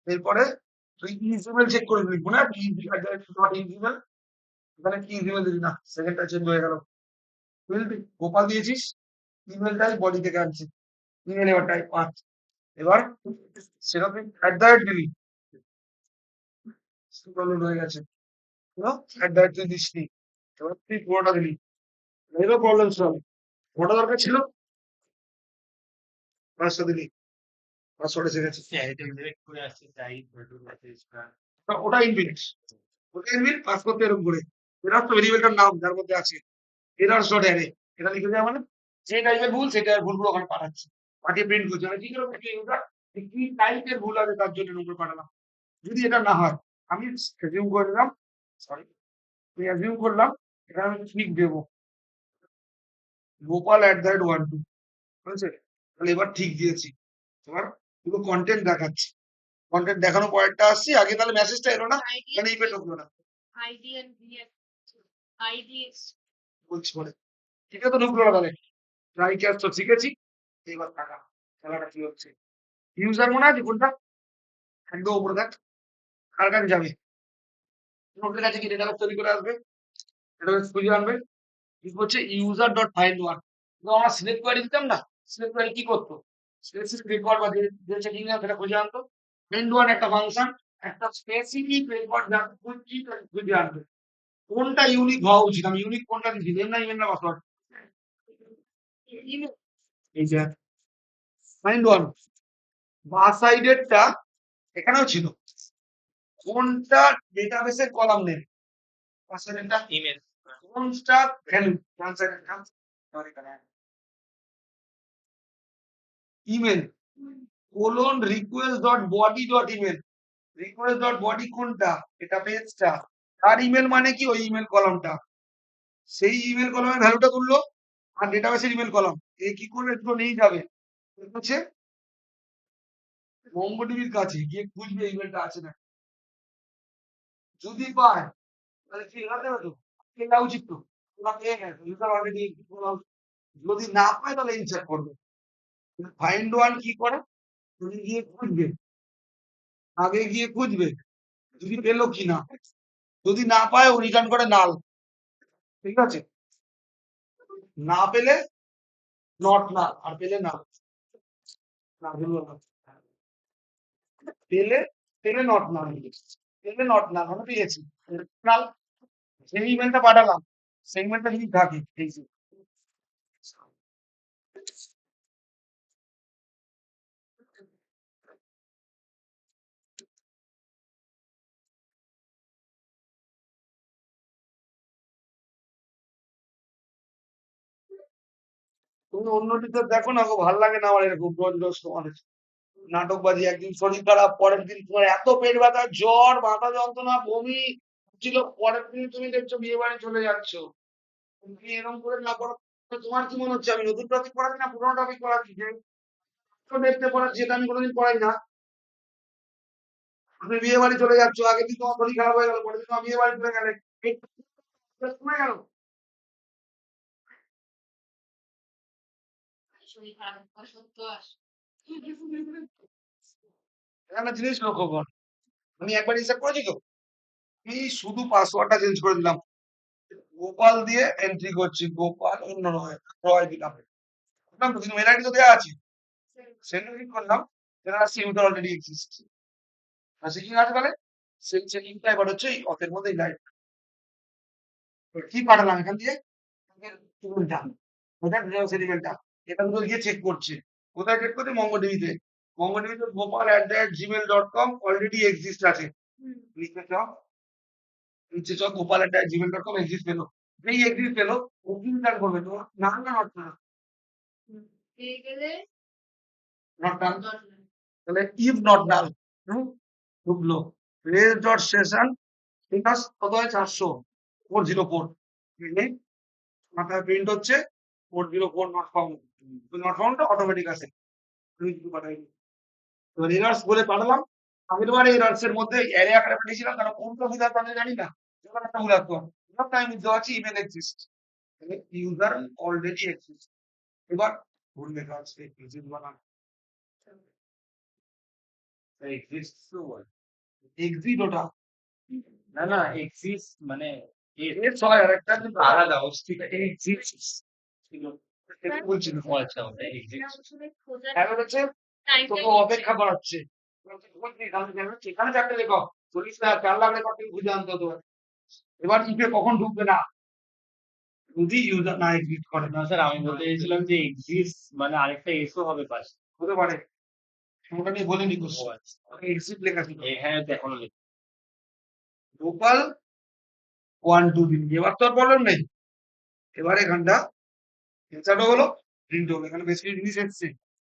এরপরে তুই ইমেল চেক করে দিবি না, ইমেল এখানে কি ইমেল দিবি না, সেকেন্ডটা চেঞ্জ হয়ে গেল। বুঝলি গোপাল দিয়েছিস, ইমেলটাই বডি থেকে আনছি, ইমেল এবার টাইপ 5। এবার সেটা তুই দিবি, প্রবলেম হয়ে গেছে। তুই দিসনি, এবার তুই পুরোটা দিবি, এরও প্রবলেম সলভ। ওটা দরকার ছিল, পাঁচটা দিলি, পাসওয়ার্ড এসে গেছে। ওটা ইনবিল্ট, ওটা ইনবিল্ট পাস করতে এরকম করে। এটা তো ভেরিয়েবলটার নাম যার মধ্যে আছে এরার্স ডট অ্যারে, এটা লিখে দেওয়া মানে যে টাইপের ভুল সেটা ভুলগুলো ওখানে পাঠাচ্ছে, পাঠিয়ে প্রিন্ট করছে। মানে কি করে কি টাইপের ভুল আছে তার জন্য নম্বর পাঠালাম। যদি এটা না হয় আমি অ্যাজিউম করে নিলাম, সরি আমি অ্যাজিউম করলাম এখানে আমি ঠিক দেবো গোপাল @1 2, বুঝেছে? তাহলে এবার ঠিক দিয়েছি। এবার পুরো কন্টেন্ট দেখাচ্ছি, কন্টেন্ট দেখানো পরেরটা আসছি। আগে তাহলে মেসেজটা এলো না, মানে ইভেন্ট ঢুকলো না, বলছি পরে। ঠিক আছে, তো ঢুকলো না তাহলে। ট্রাই ক্যাচ তো শিখেছি, এবার টাকা খেলাটা কি হচ্ছে। ইউজার মনে আছে কোনটা, একদম উপরে দেখ, কার কাছে যাবে, নোটের কাছে কি ডেটাবেস তৈরি করে আসবে, ডেটাবেস খুঁজে আনবে, কি করছে ইউজার ডট ফাইন্ড ওয়ান। আমরা সিলেক্ট কোয়ারি দিতাম না, সিলেক্ট কোয়ারি কি করতো, স্পেসিফিক রেকর্ড বা যে চেকিং না সেটা খুঁজে আনতো। ফাইন্ড ওয়ান একটা ফাংশন, একটা স্পেসিফিক রেকর্ড যা খুঁজে আনবে। কোনটা ইউনিক হওয়া উচিত, আমি ইউনিক কোনটা দিচ্ছি, নেম না ইমেল না পাসওয়ার্ড, এই যে ফাইন্ড ওয়ান বা সাইডেরটা এখানেও ছিল, কোনটা ডেটাবেসের কলাম নেম, পাসওয়ার্ডটা ইমেল কোনটা value email colon request dot body dot email, request dot body কোনটা, এটা পেজটা, আর ইমেল মানে কি ওই ইমেল কলামটা, সেই ইমেল কলামের ভ্যালুটা তুললো, আর ডেটাবেসের ইমেল কলাম এ কি করে দুটো নিয়ে যাবে, হচ্ছে মঙ্গোডিবির কাছে গিয়ে খুঁজবে ইমেলটা আছে না, যদি পায় তাহলে ঠিক আছে তো, কেনা উচিত তো, ওরা পেয়ে গেছে ইউজার অলরেডি, যদি না পায় তাহলে ইনসার্ট করবে। ফাইন্ড ওয়ান কি করে, যদি গিয়ে খুঁজবে, আগে গিয়ে খুঁজবে যদি পেলো কিনা, যদি না পায় ও রিটার্ন করে নাল, ঠিক আছে, না পেলে নট নাল, আর পেলে নাল, না ভুলবো না, পেলে পেলে নট নাল, পেলে নট নাল মানে পেয়েছি নাল, সেই ইমেলটা পাঠালাম, সেই ইমেলটা যদি থাকে এই যে তুমি অন্য টিচার দেখো না গো, ভাল লাগে না আমার এরকম রোজ রোজ তোমার নাটকবাজি, একদিন শরীর খারাপ, পরের দিন তোমার এত পেট ব্যথা, জ্বর, মাথা যন্ত্রণা, বমি ছিল, পরের দিন তুমি দেখছো বিয়ে বাড়ি চলে যাচ্ছ, তুমি এরকম করে না পড়া, তোমার কি মনে হচ্ছে আমি নতুন টপিক পড়াচ্ছি না পুরোনো টপিক পড়াচ্ছি, যে দেখতে পড়াচ্ছি যেটা আমি কোনোদিন পড়াই না, তুমি বিয়ে বাড়ি চলে যাচ্ছ, আগের দিন তোমার শরীর খারাপ হয়ে গেল, পরের দিন তোমার বিয়ে বাড়ি চলে গেলে, কমে গেল, শরীর খারাপ অসুস্থ একটা জিনিস লক্ষ্য কর, আমি একবার হিসাব করেছি তো, আমি শুধু পাসওয়ার্ডটা চেঞ্জ করে দিলাম, গোপাল দিয়ে এন্ট্রি করছি, গোপাল অন্য নয় রয় দিলাম, বুঝলাম তো, কিন্তু মেল আইডি তো দেওয়া আছে, সেন্ড ক্লিক করলাম, সেটা সিউটা অলরেডি এক্সিস্ট, আর চেকিং আছে তাহলে সেই চেকিংটা এবার হচ্ছে এই অথের মধ্যেই লাইভ, কি পাঠালাম এখান দিয়ে ইমেলটা, ইমেলটা, এটা দুটো গিয়ে চেক করছে, কোথায় চেক করছে মঙ্গোডিবিতে, মঙ্গোডিবিতে gopal@gmail.com অলরেডি এক্সিস্ট আছে, নিচে চ, নিচে চ, gopal@gmail.com এক্সিস্ট পেলো, যেই এক্সিস্ট পেলো ও কি রিটার্ন করবে, তো না না নট না পেয়ে গেলে নট ডান, তাহলে ইফ নট ডান ঢুকলো, রেজ ডট সেশন স্ট্যাটাস কত হয় 404 মাথায় প্রিন্ট হচ্ছে 404 নট ফাউন্ড, নট ফাউন্ডটা অটোমেটিক আছে, তুমি কিছু পাঠাইনি, তো এরার্স বলে পাঠালাম, আগের বারে এরার্স এর মধ্যে অ্যারে আকারে পাঠিয়েছিলাম, কারণ কোনটা ভুল আছে আমি জানি না, যখন একটা ভুল আসতো সব টাইম দেওয়া আছে email exist, user already exist, এবার ভুল লেখা আছে এক্সিস্ট বানান, এক্সিস্ট তো বল। এক্সিট ওটা না না এক্সিস্ট মানে এর ছয় আর একটা কিন্তু আলাদা অস্থির এক্সিস্ট ছিল, এটা বলছিল, ও আচ্ছা ওটা এক্সিস্ট। এখন হচ্ছে তোকে অপেক্ষা করাচ্ছে, সেখানে চারটে লেখক, চল্লিশ না 4 লাখ লেখক থেকে খুঁজে আনতে হতো, এবার ইপে কখন ঢুকবে না, যদি ইউজার না এক্সিট করে, না স্যার আমি বলতে চাইছিলাম যে এক্সিস্ট মানে আরেকটা এসও হবে পাশে। হতে পারে, ওটা নিয়ে বলিনি ও কোশ্চেন, আচ্ছা এক্সিট লেখা ছিল, এখানে তো এখনো লেখা। গোপাল 1 2 3, এবার তো আর প্রবলেম নেই, এবার এখানটা এনসারও হলো, প্রিন্ট হলো, এখানে বেশি জিনিস এসছে,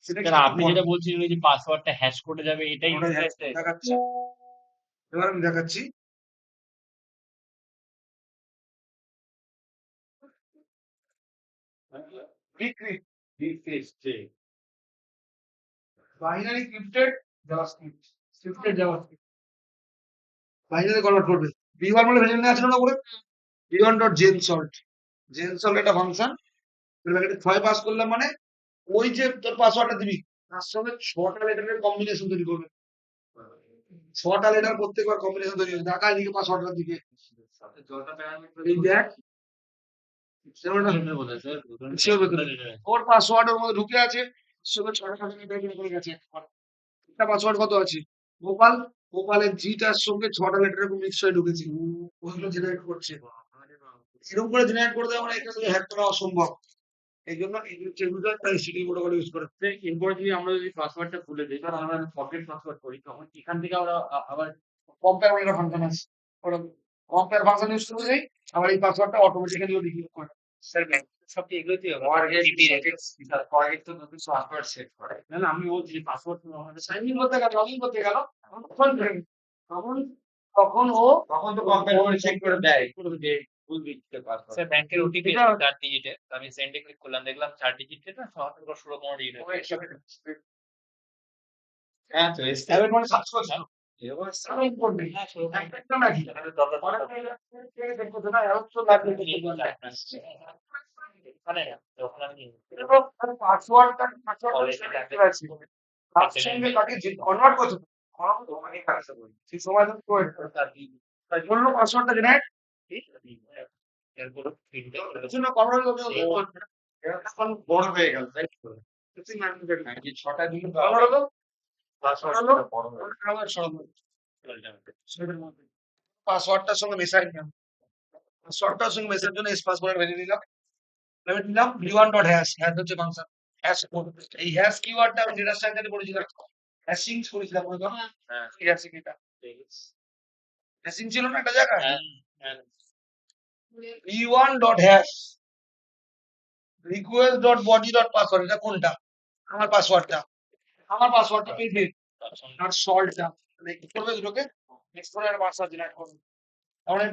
সেটা স্যার আপনি যেটা বলছিলেন ওই যে পাসওয়ার্ডটা হ্যাশ করে যাবে এটাই ওটাই হচ্ছে দেখাচ্ছি, এবার আমি দেখাচ্ছি, refresh binary crypted JavaScript, scripted JavaScript binary convert করবে, v1 বলে ভেরিয়েবল নেওয়া ছিল না উপরে, v1.jensalt, jensalt একটা ফাংশন, ব্র্যাকেটে 6 পাস করলাম মানে ওই যে তোর পাসওয়ার্ডটা দিবি তার সঙ্গে 6টা লেটারের কম্বিনেশন তৈরি করবে, 6টা লেটার প্রত্যেকবার কম্বিনেশন তৈরি হবে, ঢাকা লিখে পাসওয়ার্ডটা দিকে, সাথে যটা প্যারামিটার এই দেখ ওর পাসওয়ার্ড ওর মধ্যে ঢুকে আছে, সঙ্গে 6টা লেটার করে গেছে। একটা পাসওয়ার্ড কত আছে? গোপাল, গোপালের জিটার সঙ্গে 6টা লেটার মিক্স হয়ে ঢুকেছে। ওগুলো জেনারেট করছে। এরকম করে জেনারেট করে দেওয়া মানে এটা থেকে হ্যাক করা অসম্ভব। এই জন্য ইউজার তাই সিটি প্রোটোকল ইউজ করে। এরপরে যদি আমরা যদি পাসওয়ার্ডটা ভুলে যাই তাহলে আমরা ফরগেট পাসওয়ার্ড করি তখন এখান থেকে আমরা আবার কম্পেয়ার বলে একটা ফাংশন আছে। ওটা কম্পেয়ার ফাংশন ইউজ করে দেই, আবার এই পাসওয়ার্ডটা অটোমেটিক্যালি ও ডিক্লেয়ার করে। স্যার ব্যাংক সব কি এগুলোতেই হবে ফরগেট তো নতুন পাসওয়ার্ড সেট করে না না আমি বলছি পাসওয়ার্ড আমাদের সাইন ইন করতে গেল, লগ ইন করতে গেল, তখন তখন ও তখন তো কম্পেয়ার করে চেক করে দেয় যে ভুল দিচ্ছে পাসওয়ার্ড স্যার ব্যাংকের ওটিপি এটা 4 ডিজিটের আমি সেন্ডে ক্লিক করলাম দেখলাম 4 ডিজিটের না 16 ডিজিট হ্যাঁ তো সেভেন মানে সার্চ করছে। এবার সাইন ইন করবে। হ্যাঁ 16 একটা নাকি? পরে দেখতে না এরকম তো লাগবে। মানে যখন আমি পাসওয়ার্ডটা Already আছে। তার সঙ্গে তাকে যে কনভার্ট করতে অনেক কাছে বলি সেই সময় তো তাই জন্য পাসওয়ার্ডটা জেনারেট এরপরে প্রিন্টে এর জন্য কনভার্ট করতে হবে। এখন বড় হয়ে গেল তাই তো যে 6টা দিন কনভার্ট হলো, পাসওয়ার্ডটা বড় হয়ে গেল। আবার সরাবো। সেটার মধ্যে পাসওয়ার্ডটার সঙ্গে মেশাই নিলাম। পাসওয়ার্ডটার সঙ্গে মেশার জন্য স্পেস বার ভেঙে নিলাম। আমি নিলাম v1.hash, হ্যাশ হচ্ছে ফাংশন। Hash code. এই হ্যাশ কিওয়ার্ডটা আমি ডেটা স্ট্রাকচারে পড়েছিলাম। হ্যাশিং করেছিলাম ওই তো। হ্যাঁ এই হ্যাশিং এটা। হ্যাশিং ছিল না একটা জায়গায়? v1.hash request.body.password এটা কোনটা? আমার পাসওয়ার্ডটা। আমার পাসওয়ার্ডটা পেয়ে আর সল্টটা মানে কি করবে দুটোকে মিক্স করে একটা পাসওয়ার্ড জেনারেট করবে। তাহলে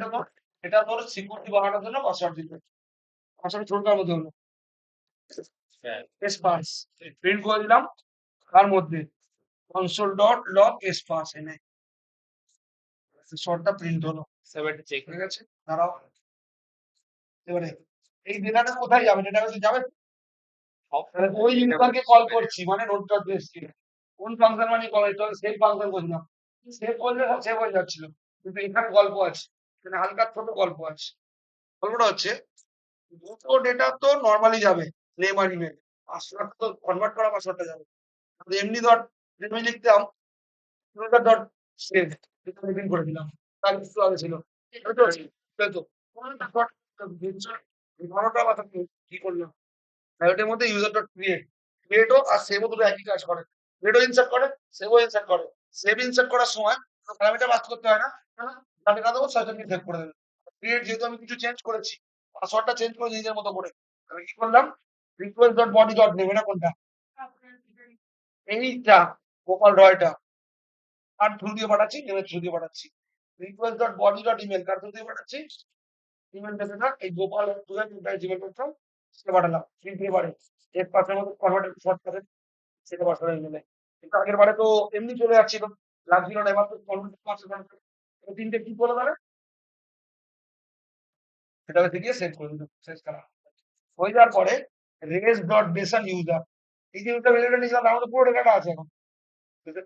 এটা তোর সিকিউরিটি বাড়ানোর জন্য পাসওয়ার্ড দিবে। পাসওয়ার্ড ছোটটার মধ্যে হলো স্পাস প্রিন্ট করে দিলাম তার মধ্যে console.log স্পাস এনে শর্টটা প্রিন্ট হলো। চেক ঠিক আছে, দাঁড়াও। এবারে এই ডেটাটা কোথায় যাবে? ডেটাবেসে যাবে? তাহলে ওই ইউজারকে কল করছি মানে নোট.js কে। কোন ফাংশন মানে কল হইতো? সেই ফাংশন বুঝলাম। সেভ করলে সব সেভ হয়ে যাচ্ছিল। কিন্তু এখানে গল্প আছে। এখানে হালকা ছোট গল্প আছে। গল্পটা হচ্ছে দুটো ডেটা তো নরমালি যাবে নেম আর ইমেল। পাসওয়ার্ড তো কনভার্ট করা পাসওয়ার্ডটা যাবে। কিন্তু এমনি ধর যদি আমি লিখতাম user ডট সেভ এটা রিপিন করে দিলাম। তার একটু আগে ছিল। তাই তো? তাই তো? বারোটা কথা কি করলাম? প্রাইভেটের মধ্যে user ডট ক্রিয়েট ক্রিয়েটও আর সেভও দুটো একই কাজ করে। ক্রিয়েটও ইনসার্ট করে, সেভও ইনসার্ট করে। সেভ ইনসার্ট করার সময় প্যারামিটার পাস করতে হয় না। আমি না দেবো সরাসরি সেভ করে দেবে। ক্রিয়েট যেহেতু আমি কিছু চেঞ্জ করেছি, পাসওয়ার্ডটা চেঞ্জ করে নিজের মতো করে। আমি কি করলাম? Request dot body dot name এটা কোনটা? এইটা গোপাল রয়টা আর থ্রু দিয়ে পাঠাচ্ছি, নেমের থ্রু দিয়ে পাঠাচ্ছি। Request dot body dot email কার থ্রু দিয়ে পাঠাচ্ছি? ইমেল ডেটা এই গোপাল জিমেল করতাম সেটা পাঠালাম। কিন্তু এবারে এর পাশের মধ্যে কনভার্টার শর্ট করে সেটা পাঠানো ইমেলে। কিন্তু আগের বারে তো এমনি চলে যাচ্ছিল, লাগছিল না। এবার তো কনভার্টার পাশে তিনটে কি করে দাঁড়ায় সেটা থেকে সেভ করে দিল, শেষ করা হয়ে যাওয়ার পরে রেস ডট বেসন ইউজার এই যে ইউজার ভ্যালিউটা নিয়েছিলাম তার মধ্যে পুরো ডেটাটা আছে এখন।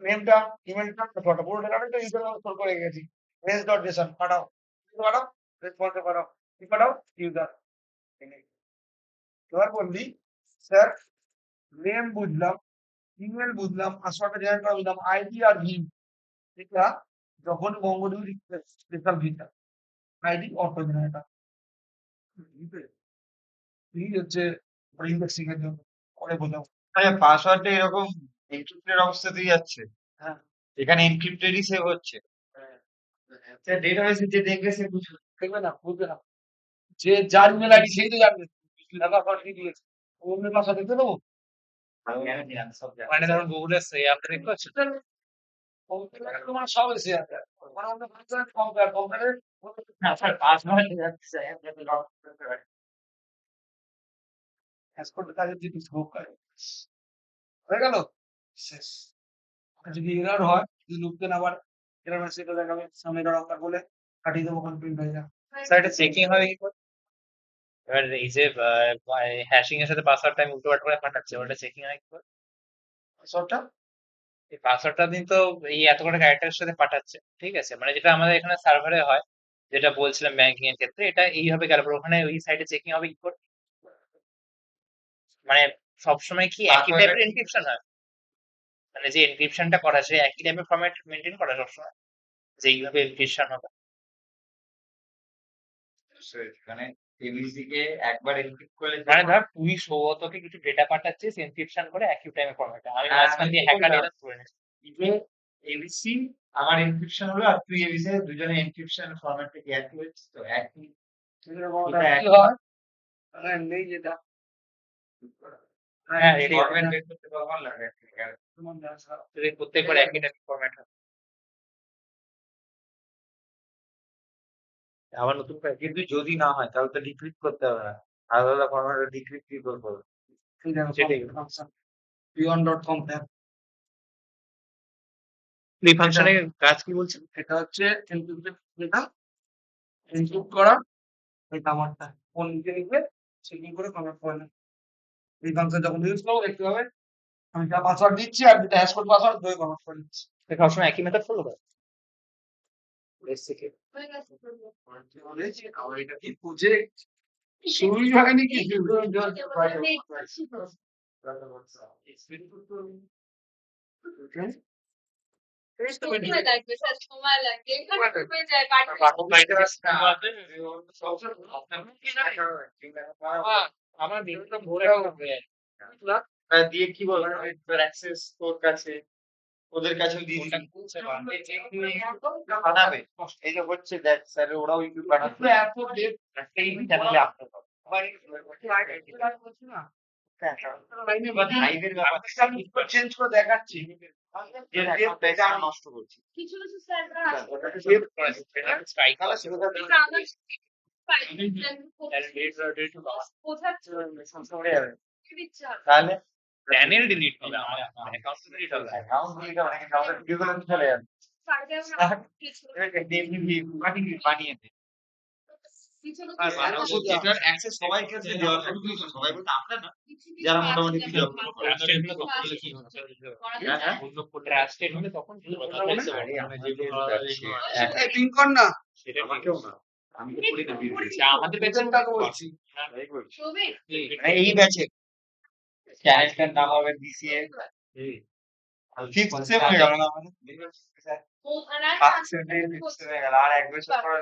নেমটা ইমেলটা ফটো পুরো ডেটাটা তো ইউজার স্টোর করে গেছি। রেস ডট বেসন পাঠাও, পাঠাও রেসপন্সে পাঠাও, কি পাঠাও ইউজার। এবার বললি স্যার নেম বুঝলাম, ইমেল বুঝলাম, পাসওয়ার্ডটা জেনারেট করা বুঝলাম, আইডি আর ভিউ এটা যখন মঙ্গোডিবি স্পেশাল ভিটা আইডি অটো জেনারেটর ভি হচ্ছে ইন্ডেক্সিং এর জন্য পরে বোঝাবো। আচ্ছা পাসওয়ার্ডটা এরকম এনক্রিপ্টেড অবস্থাতেই যাচ্ছে। হ্যাঁ এখানে এনক্রিপ্টেডই সেভ হচ্ছে। ডেটাবেসে যে দেখবে সে বুঝবে। দেখবে না, বুঝবে না। যে যার ইমেল আইডি সেই তো জানবে লাগা পর কি দিয়েছে অন্য ভাষা দেখতে দেবো। আমি জানি না, সব জানি। মানে ধরুন গুগলের সেই আপনি দেখতে পাচ্ছেন তোমার সব এসে আছে মানে অন্য ভাষা কম্পেয়ার কম্পেয়ারের না স্যার পাসওয়ার্ড যাচ্ছে যাতে লক করতে পারে। হ্যাশ করতে কাজে যদি স্মোক করে হয়ে গেল শেষ। আর যদি এরর হয় যদি লুকতেন আবার এরর মেসেজটা দেখাবে সামনে নাম্বার বলে কাটিয়ে দেবো কমপ্লিট হয়ে যাবে। স্যার এটা চেকিং হবে কি করে? এবার এই যে হ্যাশিং এর সাথে পাসওয়ার্ডটা আমি উল্টো পাল্টা করে পাঠাচ্ছি ওটা চেকিং হয় কি করে? সবটা এই পাসওয়ার্ডটা দিন তো এই এত কটা ক্যারেক্টারের সাথে পাঠাচ্ছে ঠিক আছে মানে যেটা আমাদের এখানে সার্ভারে হয় যেটা বলছিলাম ব্যাংকিং এর ক্ষেত্রে, এটা এইভাবে গেল পরে ওখানে ওই সাইডে চেকিং হবে কি করে? মানে সবসময় কি একই Password টা টাইপের ঠিক এনক্রিপশন হয়? মানে যে এনক্রিপশনটা করা সে একই টাইপের ফরম্যাট মেনটেন করে সবসময়? যে এইভাবে এনক্রিপশন হবে? মানে এবিসি কে একবার এনক্রিপ্ট করলে মানে ধর তুই সৌগতকে কিছু ডেটা পাঠাচ্ছিস এনক্রিপশন করে একই টাইমে ফরম্যাটে, আমি হ্যাঁ, মাঝখান আমি দিয়ে কি হ্যাকার বললাম? ডেটা তুলে নিচ্ছি। যে এবিসি আমার এনক্রিপশন হলো আর তুই এবিসি দুজনে এনক্রিপশন ফরম্যাটে কি একই হচ্ছে তো একই এটা কি একই হয় মানে নেই যেটা হ্যাঁ এটাই ফরম্যাট বের করতে কতক্ষণ লাগে যদি প্রত্যেকবার একই টাইপের ফরম্যাট হয় আবার নতুন করে কিন্তু যদি না হয় তাহলে তো ডিক্রিপ্ট করতে হবে না আলাদা আলাদা ফরম্যাটে ডিক্রিপ্ট কি করবো সেটাই। beyond.com এই ফাংশনের কাজ কি বলছেন? এটা হচ্ছে এনক্রিপ্টেড ডেটা এনক্রিপ্ট করা এটা আমারটা ফোন নিতে নিবে চেকিং করে কনভার্ট করে নেবে এই ফাংশন যখন ইউজ করবো দেখতে হবে আমি যা পাসওয়ার্ড দিচ্ছি আর যেটা হ্যাশ কোড পাসওয়ার্ড দুটোই কনভার্ট করে দিচ্ছি সবসময় একই মেথড ফলো করে? হয়ে গেছে করবো। বলেছি আমার এটা কি বুঝে শুরুই হয়নি কি সময় লাগবে স্যার, সময় লাগবে। এখানে হয়ে যায়, বাড়িতে আমার বিভিন্ন দিয়ে কি বলবো তোর অ্যাক্সেস তোর কাছে ওদের কাছেও দিয়ে দিবি বানাবে এই যে হচ্ছে দেখ স্যার ওরাও ইউটিউব বানাচ্ছে একটা ইউটিউব চ্যানেলে আপলোড হবে লাইভের ব্যাপারটা চেঞ্জ করে দেখাচ্ছি যে এটা আমরা নষ্ট করছি কিছু কিছু স্যাররা তাহলে সেটা তাহলে প্যানেল ডিলিট হবে আমার অ্যাকাউন্ট ডিলিট হবে। অ্যাকাউন্ট দিতে অনেক আমাদের ভিডিওগুলো চলে যাবে বানিয়ে দে আর বানাবো যেটার অ্যাক্সেস সবাইকে দেওয়া থাকবে সবাই বলতে আমরা না যারা মোটামুটি ভিডিও আপলোড করে হ্যাঁ, হ্যাঁ। ট্রাস্টেড হলে তখন আরে আমরা যেগুলো যাচ্ছি এই পিন কর না সেটা আমাকেও না আমি তো করি না ভিডিও আমাদের বেতন বেতনটাকে বলছি এই ব্যাচে চ্যানেলটার নাম হবে বিসিএ ফিফথ সেম হয়ে গেল না আমাদের ফার্স্ট সেম ফিফথ সেম হয়ে গেল আর এক বছর পর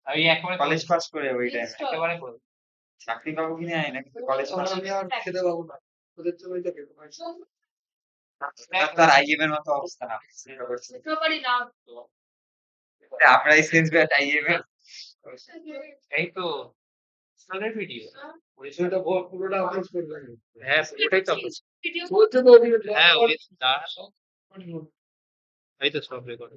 আমি একবার কলেজ পাস করে ওই টাইমে একেবারে করব। চাকরি পাবো কিনা জানি না কিন্তু কলেজ পাস আমি আর খেতে পাবো না ওদের জন্যই তো খেতে পারি তার আইএম এর মতো অবস্থা না আপনার সেন্স ব্যাট আইএম এর এই তো স্টোরের ভিডিও। সেটা পুরোটা আপলোড করবে হ্যাঁ ওটাই তো upload। বলছে তো ওদিকে হ্যাঁ ওই এই তো সব রেকর্ড